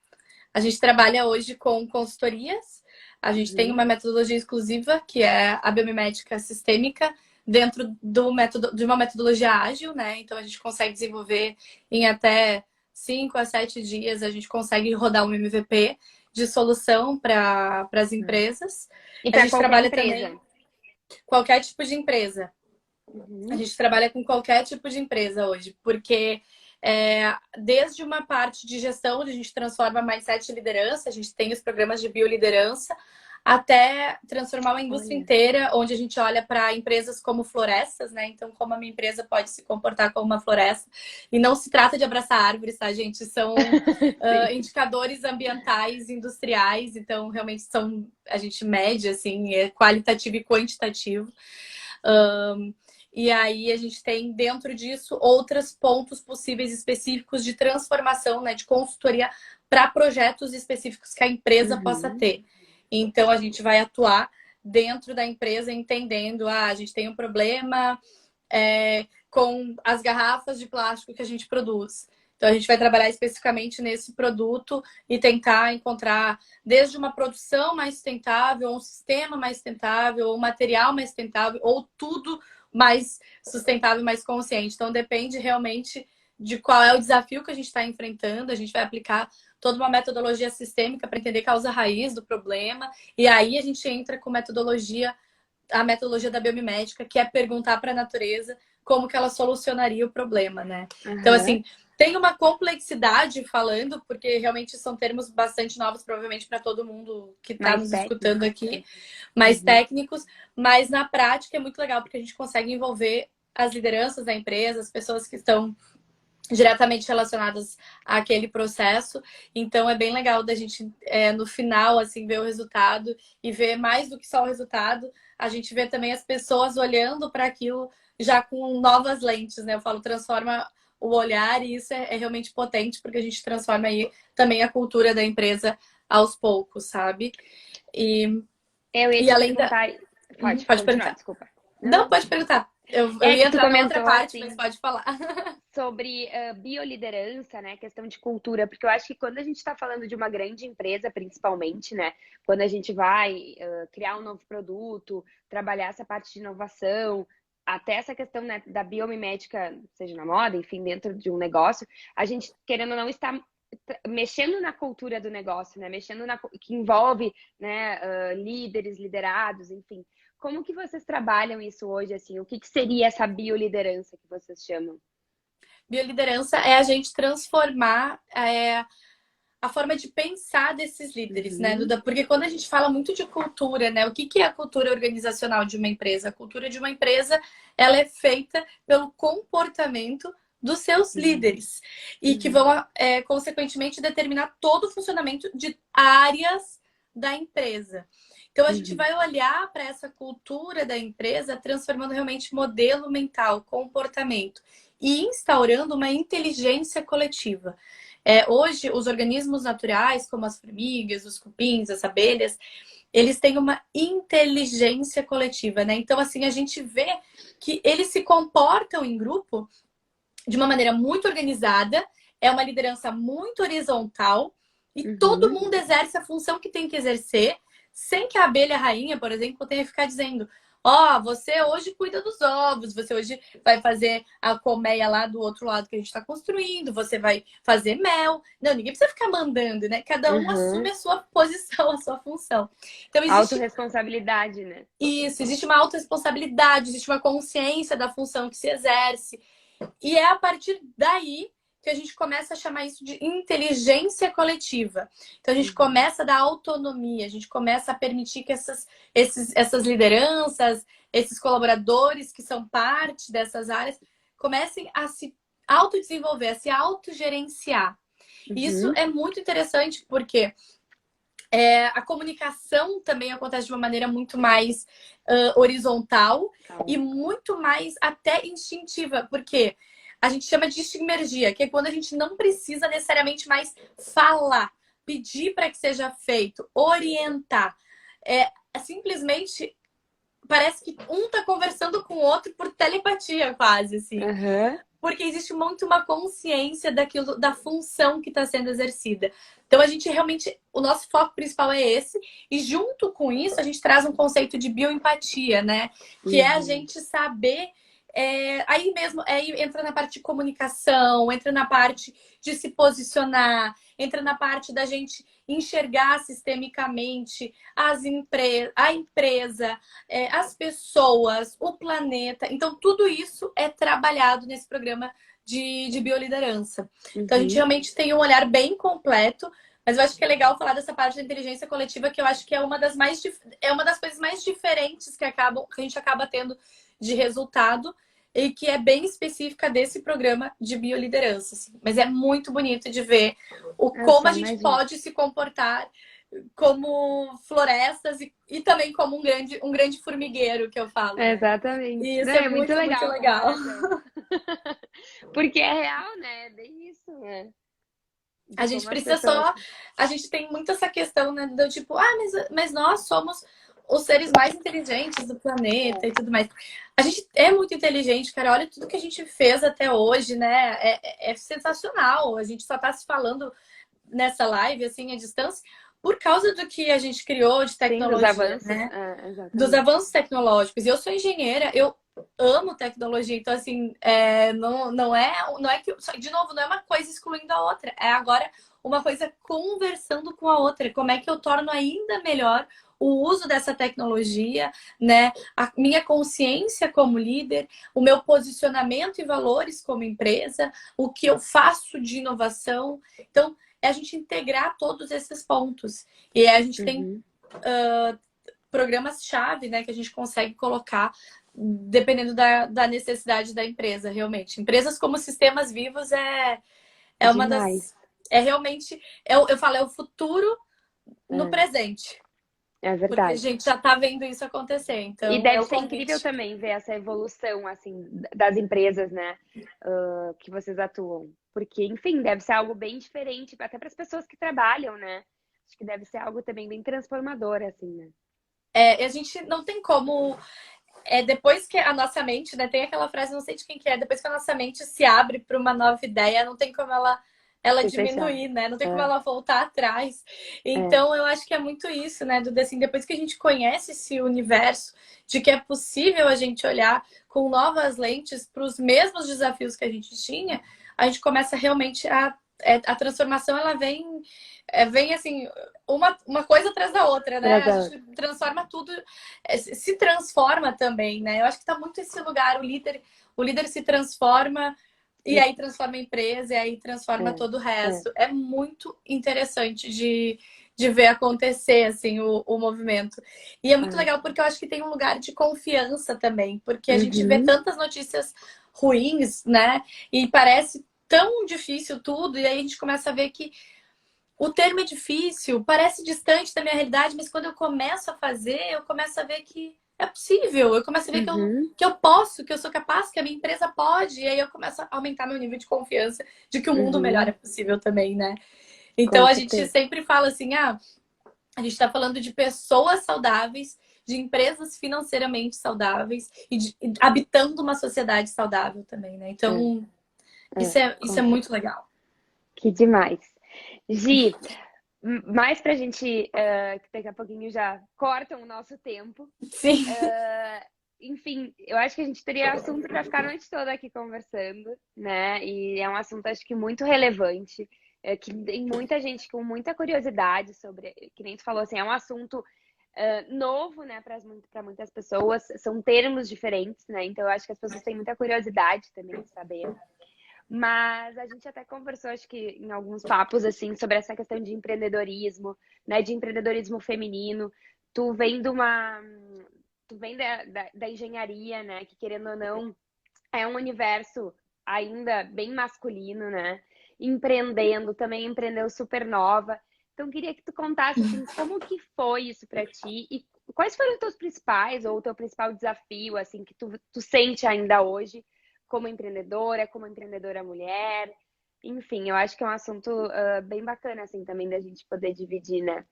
A gente trabalha hoje com consultorias. A gente tem uma metodologia exclusiva, que é a biomimética sistêmica, dentro de uma metodologia ágil, né? Então, a gente consegue desenvolver em até 5 a 7 dias, a gente consegue rodar um MVP de solução para as empresas. E para qualquer trabalha empresa? Também qualquer tipo de empresa. A gente trabalha com qualquer tipo de empresa hoje, porque desde uma parte de gestão, onde a gente transforma mindset e liderança, a gente tem os programas de bioliderança, até transformar uma indústria inteira, onde a gente olha para empresas como florestas, né? Então, como a minha empresa pode se comportar como uma floresta. E não se trata de abraçar árvores, tá, gente? São indicadores ambientais, industriais. Então, realmente a gente mede, assim, é qualitativo e quantitativo. E aí a gente tem dentro disso outros pontos possíveis específicos de transformação, né, de consultoria para projetos específicos que a empresa possa ter. Então a gente vai atuar dentro da empresa entendendo, a gente tem um problema com as garrafas de plástico que a gente produz. Então a gente vai trabalhar especificamente nesse produto e tentar encontrar desde uma produção mais sustentável, ou um sistema mais sustentável, ou um material mais sustentável, ou tudo mais sustentável, mais consciente. Então, depende realmente de qual é o desafio que a gente está enfrentando. A gente vai aplicar toda uma metodologia sistêmica para entender a causa raiz do problema. E aí a gente entra com a metodologia da biomimética, que é perguntar para a natureza como que ela solucionaria o problema, né? Então, assim, tem uma complexidade falando, porque realmente são termos bastante novos, provavelmente, para todo mundo que está nos escutando aqui, mais técnicos, mas na prática é muito legal, porque a gente consegue envolver as lideranças da empresa, as pessoas que estão diretamente relacionadas àquele processo. Então, é bem legal da gente, no final, assim, ver o resultado e ver mais do que só o resultado. A gente vê também as pessoas olhando para aquilo já com novas lentes, né? Eu falo, transforma o olhar, e isso é realmente potente, porque a gente transforma aí também a cultura da empresa aos poucos, sabe? Eu ia te além perguntar... Pode continuar, perguntar. desculpa. Não, pode perguntar. Eu É ia que tu entrar na outra comentou, parte, mas assim, pode falar. sobre bioliderança, né? Questão de cultura, porque eu acho que quando a gente está falando de uma grande empresa, principalmente, né? Quando a gente vai criar um novo produto, trabalhar essa parte de inovação, até essa questão, né, da biomimética, seja na moda, enfim, dentro de um negócio, a gente, querendo ou não, está mexendo na cultura do negócio, né? Mexendo que envolve, né, líderes, liderados, enfim. Como que vocês trabalham isso hoje, assim? O que que seria essa bioliderança que vocês chamam? Bioliderança é a gente transformar a forma de pensar desses líderes, né, Uhum, Duda? Porque quando a gente fala muito de cultura, né, o que que é a cultura organizacional de uma empresa? A cultura de uma empresa, ela é feita pelo comportamento dos seus uhum, líderes e que uhum, vão, consequentemente, determinar todo o funcionamento de áreas da empresa. Então, a gente uhum, vai olhar para essa cultura da empresa, transformando realmente modelo mental, comportamento e instaurando uma inteligência coletiva. Hoje, os organismos naturais, como as formigas, os cupins, as abelhas, eles têm uma inteligência coletiva, né? Então, assim, a gente vê que eles se comportam em grupo de uma maneira muito organizada, é uma liderança muito horizontal e todo uhum. mundo exerce a função que tem que exercer, sem que a abelha rainha, por exemplo, tenha que ficar dizendo: ó, você hoje cuida dos ovos, você hoje vai fazer a colmeia lá do outro lado que a gente está construindo, você vai fazer mel. Não, ninguém precisa ficar mandando, né? Cada um Uhum. assume a sua posição, a sua função. Então, existe Autorresponsabilidade, né? isso, existe uma autorresponsabilidade, existe uma consciência da função que se exerce. E é a partir daí que a gente começa a chamar isso de inteligência coletiva. Então a gente Uhum. começa a dar autonomia, a gente começa a permitir que essas lideranças, esses colaboradores que são parte dessas áreas, comecem a se autodesenvolver, a se autogerenciar. E isso Uhum. é muito interessante porque a comunicação também acontece de uma maneira muito mais horizontal e Calma. muito mais até instintiva, porque a gente chama de sinergia, que é quando a gente não precisa necessariamente mais falar, pedir para que seja feito, orientar. Simplesmente parece que um está conversando com o outro por telepatia, quase assim. Aham. Porque existe muito uma consciência daquilo, da função que está sendo exercida. Então a gente realmente, o nosso foco principal é esse, e junto com isso a gente traz um conceito de bioempatia, né? Que é a Uhum. gente saber. Aí mesmo, aí entra na parte de comunicação, entra na parte de se posicionar, entra na parte da gente enxergar sistemicamente a empresa, as pessoas, o planeta. Então, tudo isso é trabalhado nesse programa de bioliderança. Então, a gente Uhum. realmente tem um olhar bem completo, mas eu acho que é legal falar dessa parte da inteligência coletiva, que eu acho que é uma das é uma das coisas mais diferentes que a gente acaba tendo de resultado e que é bem específica desse programa de bioliderança. Assim. Mas é muito bonito de ver como Nossa, a gente imagina. pode se comportar como florestas e também como um grande formigueiro, que eu falo, né? Exatamente. E Não, isso é é muito muito legal a legal. comparação. Porque é real, né? É bem isso, né? A De gente como as precisa pessoas. só. A gente tem muito essa questão, né? Do tipo, mas nós somos os seres mais inteligentes do planeta e tudo mais. A gente é muito inteligente, cara. Olha tudo que a gente fez até hoje, né? É sensacional. A gente só tá se falando nessa live, assim, à distância, por causa do que a gente criou de Sim, dos tecnologia, avanços. né? É, Dos exatamente. avanços tecnológicos. E eu sou engenheira, eu amo tecnologia, então assim, não é que, de novo, não é uma coisa excluindo a outra, é agora uma coisa conversando com a outra. Como é que eu torno ainda melhor o uso dessa tecnologia, né? A minha consciência como líder, o meu posicionamento e valores como empresa, o que eu faço de inovação. Então, é a gente integrar todos esses pontos. E a gente tem Uhum. programas-chave, né, que a gente consegue colocar dependendo da necessidade da empresa, realmente. Empresas como sistemas vivos é uma Demais. das. É realmente, eu falo, é o futuro no É, presente. é Porque a verdade. gente já está vendo isso acontecer. E Então, é deve o ser incrível convite. também ver essa evolução, assim, das empresas, né, que vocês atuam. Porque, enfim, deve ser algo bem diferente, até para as pessoas que trabalham, né? Acho que deve ser algo também bem transformador, assim, né? A gente não tem como. depois que a nossa mente, né, tem aquela frase, não sei de quem que é, depois que a nossa mente se abre para uma nova ideia, não tem como ela Se fechar. diminuir, né? Não tem como É, ela voltar atrás. é, Então, eu acho que é muito isso, né, Duda? Assim, depois que a gente conhece esse universo, de que é possível a gente olhar com novas lentes para os mesmos desafios que a gente tinha, a gente começa realmente a transformação, ela vem assim, uma coisa atrás da outra, né? traz A a gente outra. transforma tudo, se transforma também, né? Eu acho que tá muito esse lugar, o líder se transforma e aí transforma a empresa, e aí transforma É, todo o é, resto. É muito interessante de ver acontecer, assim, o movimento. E é muito é. legal porque eu acho que tem um lugar de confiança também, porque a gente vê Uhum, tantas notícias ruins, né? E parece tão difícil tudo, e aí a gente começa a ver que o termo é difícil, parece distante da minha realidade, mas quando eu começo a fazer, eu começo a ver que é possível. Eu começo a ver uhum, que eu posso, que eu sou capaz, que a minha empresa pode. E aí eu começo a aumentar meu nível de confiança de que o mundo melhor é uhum, possível tambe né? Então com a gente certeza. sempre fala assim, a gente está falando de pessoas saudáveis, de empresas financeiramente saudáveis e habitando uma sociedade saudável também, né? É, Então, é, isso é com muito certeza. legal. Que demais. Gi, mais pra gente, que daqui a pouquinho já cortam o nosso tempo. Sim. Enfim, eu acho que a gente teria assunto para ficar a noite toda aqui conversando, né? E é um assunto, acho que muito relevante, que tem muita gente com muita curiosidade sobre, que nem tu falou, assim, é um assunto novo, né, para muitas pessoas, são termos diferentes, né? Então eu acho que as pessoas têm muita curiosidade também de saber. Mas a gente até conversou, acho que em alguns papos, assim, sobre essa questão de empreendedorismo, né? De empreendedorismo feminino. Tu vem de uma. Tu vem da engenharia, né? Que querendo ou não, é um universo ainda bem masculino, né? Empreendendo, também empreendeu super nova. Então, queria que tu contasse, assim, como que foi isso para ti e quais foram os teus principais ou o teu principal desafio, assim, que tu sente ainda hoje como empreendedora mulher. Enfim, eu acho que é um assunto bem bacana, assim, também da gente poder dividir, né?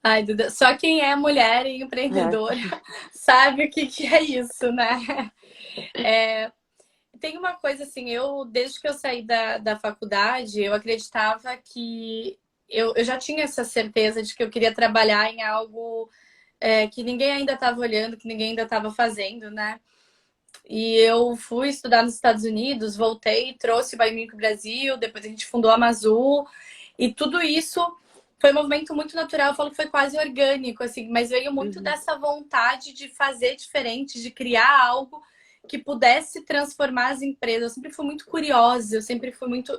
Ai, Duda, só quem é mulher e É. empreendedora sabe o que é isso, né? Tem uma coisa assim, desde que eu saí da faculdade, eu acreditava que eu já tinha essa certeza de que eu queria trabalhar em algo que ninguém ainda estava olhando, que ninguém ainda estava fazendo, né? E eu fui estudar nos Estados Unidos, voltei, trouxe o Baimin para o Brasil, depois a gente fundou a Amazul, e tudo isso foi um movimento muito natural, eu falo que foi quase orgânico, assim, mas veio muito Uhum. dessa vontade de fazer diferente, de criar algo que pudesse transformar as empresas. Eu sempre fui muito curiosa,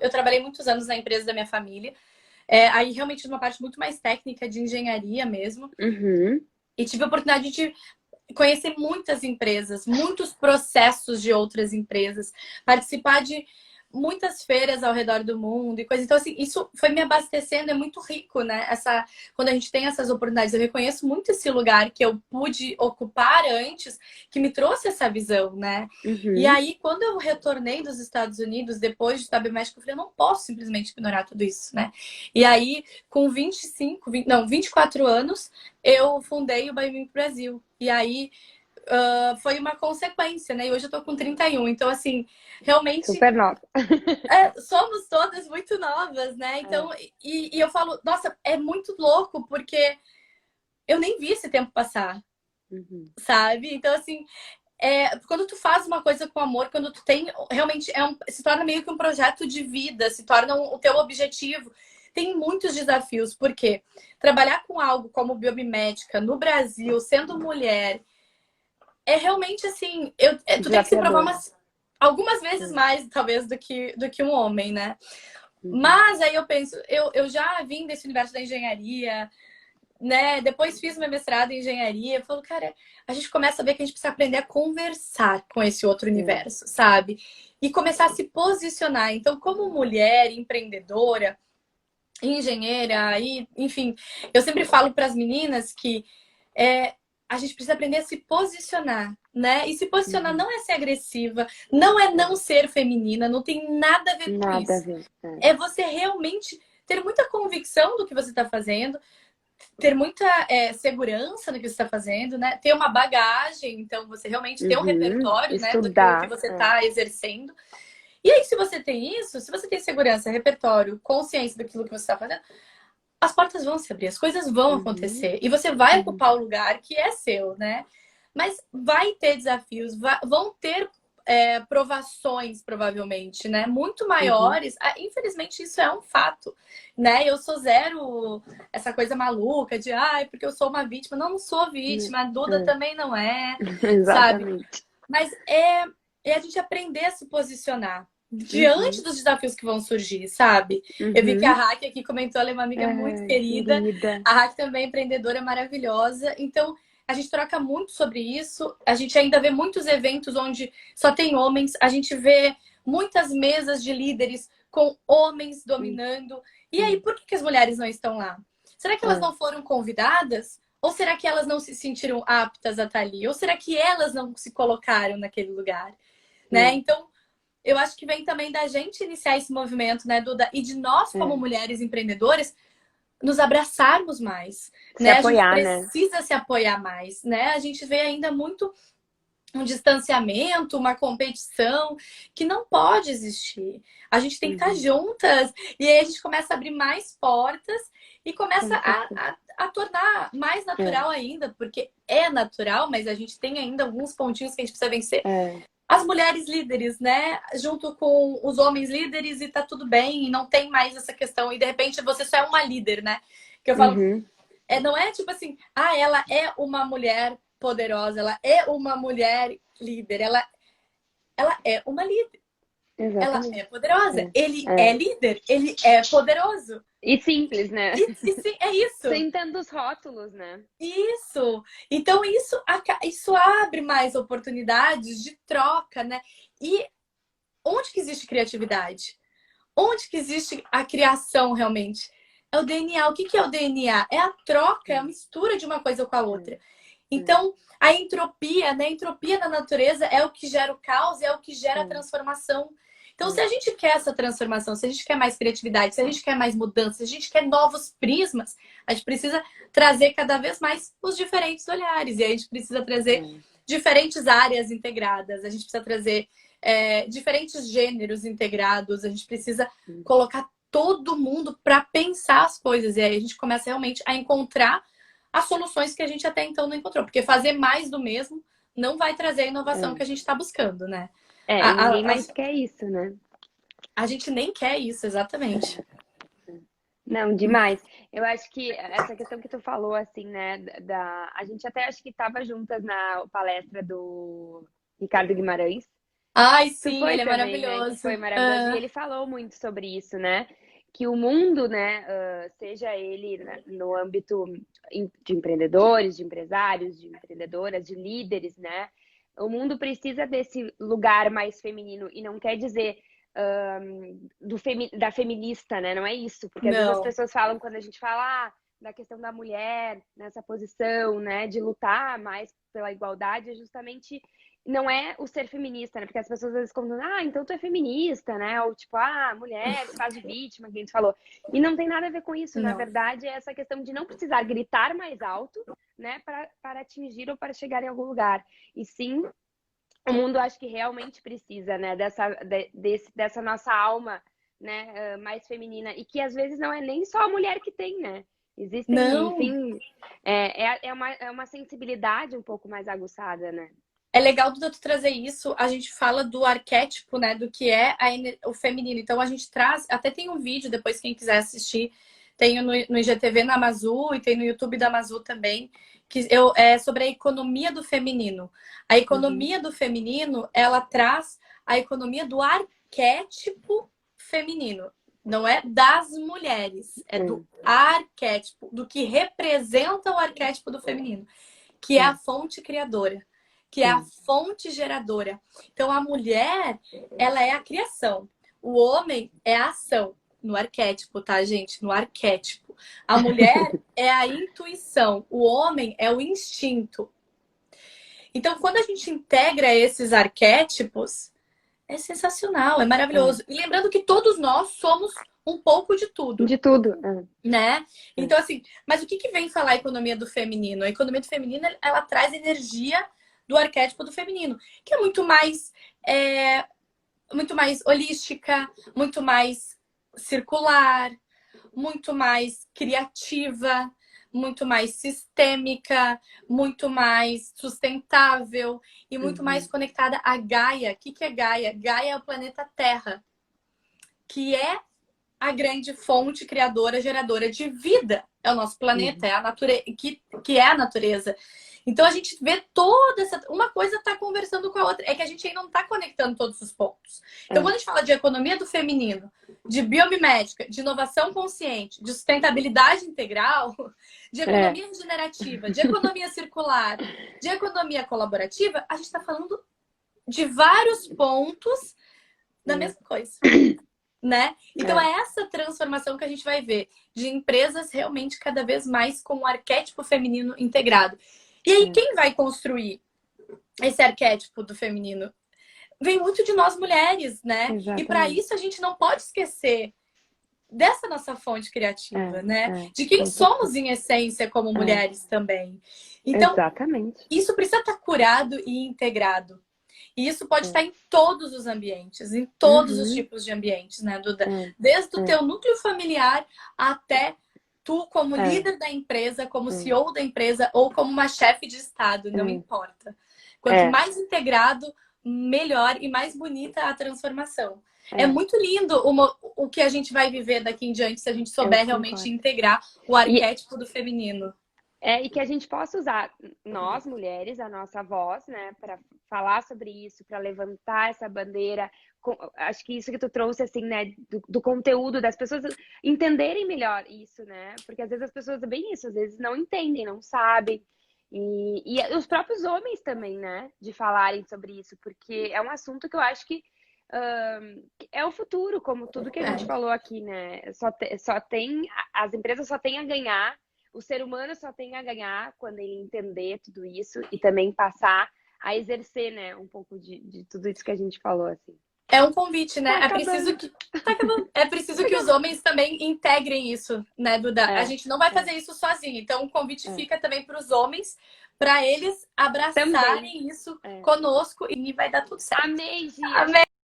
eu trabalhei muitos anos na empresa da minha família, aí realmente uma parte muito mais técnica de engenharia mesmo, Uhum. e tive a oportunidade de conhecer muitas empresas, muitos processos de outras empresas, participar de muitas feiras ao redor do mundo e coisa. Então, assim, isso foi me abastecendo, é muito rico, né? Quando a gente tem essas oportunidades, eu reconheço muito esse lugar que eu pude ocupar antes, que me trouxe essa visão, né? E Uhum. aí, quando eu retornei dos Estados Unidos, depois de estar México, eu falei, eu não posso simplesmente ignorar tudo isso, né? E aí, com 24 anos, eu fundei o Bem Brasil. E aí foi uma consequência, né? E hoje eu tô com 31. Então, assim, realmente Super nova. somos todas muito novas, né? É. Então, e eu falo, nossa, é muito louco, porque eu nem vi esse tempo passar, Uhum. sabe? Então, assim, quando tu faz uma coisa com amor, quando tu tem, realmente se torna meio que um projeto de vida, se torna o teu objetivo. Tem muitos desafios, porque trabalhar com algo como biomimética no Brasil, sendo mulher, é realmente assim, tu tem que se provar Desafiador. algumas vezes É. mais, talvez, do que um homem, né? Uhum. Mas aí eu penso, eu já vim desse universo da engenharia, né? Depois fiz meu mestrado em engenharia. Eu falo, cara, a gente começa a ver que a gente precisa aprender a conversar com esse outro É. universo, sabe? E começar a se posicionar. Então, como mulher empreendedora, engenheira, e, enfim, eu sempre falo para as meninas que é, a gente precisa aprender a se posicionar, né? E se posicionar Uhum. não é ser agressiva, não é não ser feminina, não tem nada a ver com Nada a isso. ver. É. É você realmente ter muita convicção do que você está fazendo, ter muita segurança no que você está fazendo, né? Ter uma bagagem, então você realmente ter um repertório, né, do que você está exercendo. E aí, se você tem isso, se você tem segurança, repertório, consciência daquilo que você está fazendo, as portas vão se abrir, as coisas vão acontecer. E você vai ocupar o lugar que é seu, né? Mas vai ter desafios, vão ter provações, provavelmente, né? Muito maiores. Infelizmente, isso é um fato, né? Eu sou zero essa coisa maluca de, porque eu sou uma vítima. Não, não sou vítima. A Duda também não é, sabe? Mas é a gente aprender a se posicionar diante dos desafios que vão surgir, sabe? Eu vi que a Raque aqui comentou, ela é uma amiga muito querida. A Raque também é empreendedora maravilhosa. Então, a gente troca muito sobre isso. A gente ainda vê muitos eventos onde só tem homens. A gente vê muitas mesas de líderes com homens dominando. E aí, por que as mulheres não estão lá? Será que elas não foram convidadas? Ou será que elas não se sentiram aptas a estar ali? Ou será que elas não se colocaram naquele lugar? Né? Então, eu acho que vem também da gente iniciar esse movimento, né, Duda? E de nós, como mulheres empreendedoras, nos abraçarmos mais. Né? Apoiar, a gente precisa se apoiar mais. Né? A gente vê ainda muito um distanciamento, uma competição que não pode existir. A gente tem que estar juntas. E aí a gente começa a abrir mais portas e começa a tornar mais natural ainda, porque é natural, mas a gente tem ainda alguns pontinhos que a gente precisa vencer. As mulheres líderes, né? Junto com os homens líderes e tá tudo bem, e não tem mais essa questão. E de repente você só é uma líder, né? Que eu falo, não é tipo assim, ela é uma mulher poderosa, ela é uma mulher líder, ela é uma líder. Exatamente. Ela é poderosa. Ele é líder, ele é poderoso. E simples, né? É isso. Sem tantos rótulos, né? Isso. Então, isso abre mais oportunidades de troca, né? E onde que existe criatividade? Onde que existe a criação realmente? É o DNA. O que é o DNA? É a troca, é a mistura de uma coisa com a outra. Então, a entropia, né? A entropia na natureza é o que gera o caos, é o que gera a transformação. Então, se a gente quer essa transformação, se a gente quer mais criatividade, se a gente quer mais mudança, se a gente quer novos prismas, a gente precisa trazer cada vez mais os diferentes olhares. E a gente precisa trazer diferentes áreas integradas, a gente precisa trazer diferentes gêneros integrados, a gente precisa colocar todo mundo para pensar as coisas. E aí a gente começa realmente a encontrar as soluções que a gente até então não encontrou. Porque fazer mais do mesmo não vai trazer a inovação que a gente está buscando, né? Ninguém mais quer isso, né? A gente nem quer isso, exatamente. Não, demais. Eu acho que essa questão que tu falou, assim, né? A gente até acho que estava juntas na palestra do Ricardo Guimarães. Ai, sim, ele é também, maravilhoso. Né? Que foi maravilhoso. E ele falou muito sobre isso, né? Que o mundo, né, seja ele no âmbito de empreendedores, de empresários, de empreendedoras, de líderes, né? O mundo precisa desse lugar mais feminino. E não quer dizer da feminista, né? Não é isso. Porque às vezes as pessoas falam, quando a gente fala da questão da mulher nessa posição, né? De lutar mais pela igualdade, é justamente... Não é o ser feminista, né? Porque as pessoas às vezes contam, então tu é feminista, né? Ou tipo, mulher, se faz de vítima, que a gente falou. E não tem nada a ver com isso. Não. Na verdade, é essa questão de não precisar gritar mais alto, né? Para atingir ou para chegar em algum lugar. E sim, o mundo acho que realmente precisa, né? Dessa nossa alma, né? Mais feminina. E que às vezes não é nem só a mulher que tem, né? Existem, enfim... É uma sensibilidade um pouco mais aguçada, né? É legal, Duda, tu trazer isso. A gente fala do arquétipo, né? Do que é o feminino. Então, a gente traz... Até tem um vídeo, depois quem quiser assistir. Tem no IGTV na Amazu e tem no YouTube da Amazu também. Que é sobre a economia do feminino. A economia do feminino, ela traz a economia do arquétipo feminino. Não é das mulheres. É do arquétipo. Do que representa o arquétipo do feminino. Que é a fonte criadora. Que é a fonte geradora. Então, a mulher, ela é a criação. O homem é a ação. No arquétipo, tá, gente? No arquétipo. A mulher é a intuição. O homem é o instinto. Então, quando a gente integra esses arquétipos, é sensacional, é maravilhoso. E lembrando que todos nós somos um pouco de tudo. De tudo. Né? Então, assim, mas o que vem falar a economia do feminino? A economia do feminino, ela traz energia do arquétipo do feminino, que é muito mais holística, muito mais circular, muito mais criativa, muito mais sistêmica, muito mais sustentável e muito mais conectada à Gaia. O que é Gaia? Gaia é o planeta Terra, que é a grande fonte criadora, geradora de vida. É o nosso planeta, é a natureza, que é a natureza. Então a gente vê toda essa. Uma coisa está conversando com a outra. É que a gente ainda não está conectando todos os pontos. Então, quando a gente fala de economia do feminino, de biomimética, de inovação consciente, de sustentabilidade integral, de economia regenerativa, de economia circular, de economia colaborativa, a gente está falando de vários pontos da mesma coisa. Né? Então é essa transformação que a gente vai ver de empresas realmente cada vez mais com o arquétipo feminino integrado. E aí quem vai construir esse arquétipo do feminino? Vem muito de nós mulheres, né? Exatamente. E para isso a gente não pode esquecer dessa nossa fonte criativa, né? De quem somos em essência como mulheres também. Então, exatamente. Isso precisa estar curado e integrado. E isso pode estar em todos os ambientes, em todos os tipos de ambientes, né, Duda? Desde o teu núcleo familiar até tu como líder da empresa, como CEO da empresa ou como uma chefe de estado, não importa. Quanto mais integrado, melhor e mais bonita a transformação. É muito lindo o que a gente vai viver daqui em diante se a gente souber realmente integrar o arquétipo do feminino. E que a gente possa usar nós, mulheres, a nossa voz, né, para falar sobre isso, para levantar essa bandeira. Acho que isso que tu trouxe, assim, né, do conteúdo, das pessoas entenderem melhor isso, né? Porque às vezes as pessoas, é bem isso, às vezes não entendem, não sabem. E os próprios homens também, né, de falarem sobre isso, porque é um assunto que eu acho que é o futuro, como tudo que a gente falou aqui, né? As empresas só têm a ganhar. O ser humano só tem a ganhar quando ele entender tudo isso e também passar a exercer, né, um pouco de tudo isso que a gente falou, assim. É um convite, né? É preciso que os homens também integrem isso, né, Duda? A gente não vai fazer isso sozinho. Então, o convite fica também para os homens, para eles abraçarem isso conosco e vai dar tudo certo. Amei, Gia. Amei.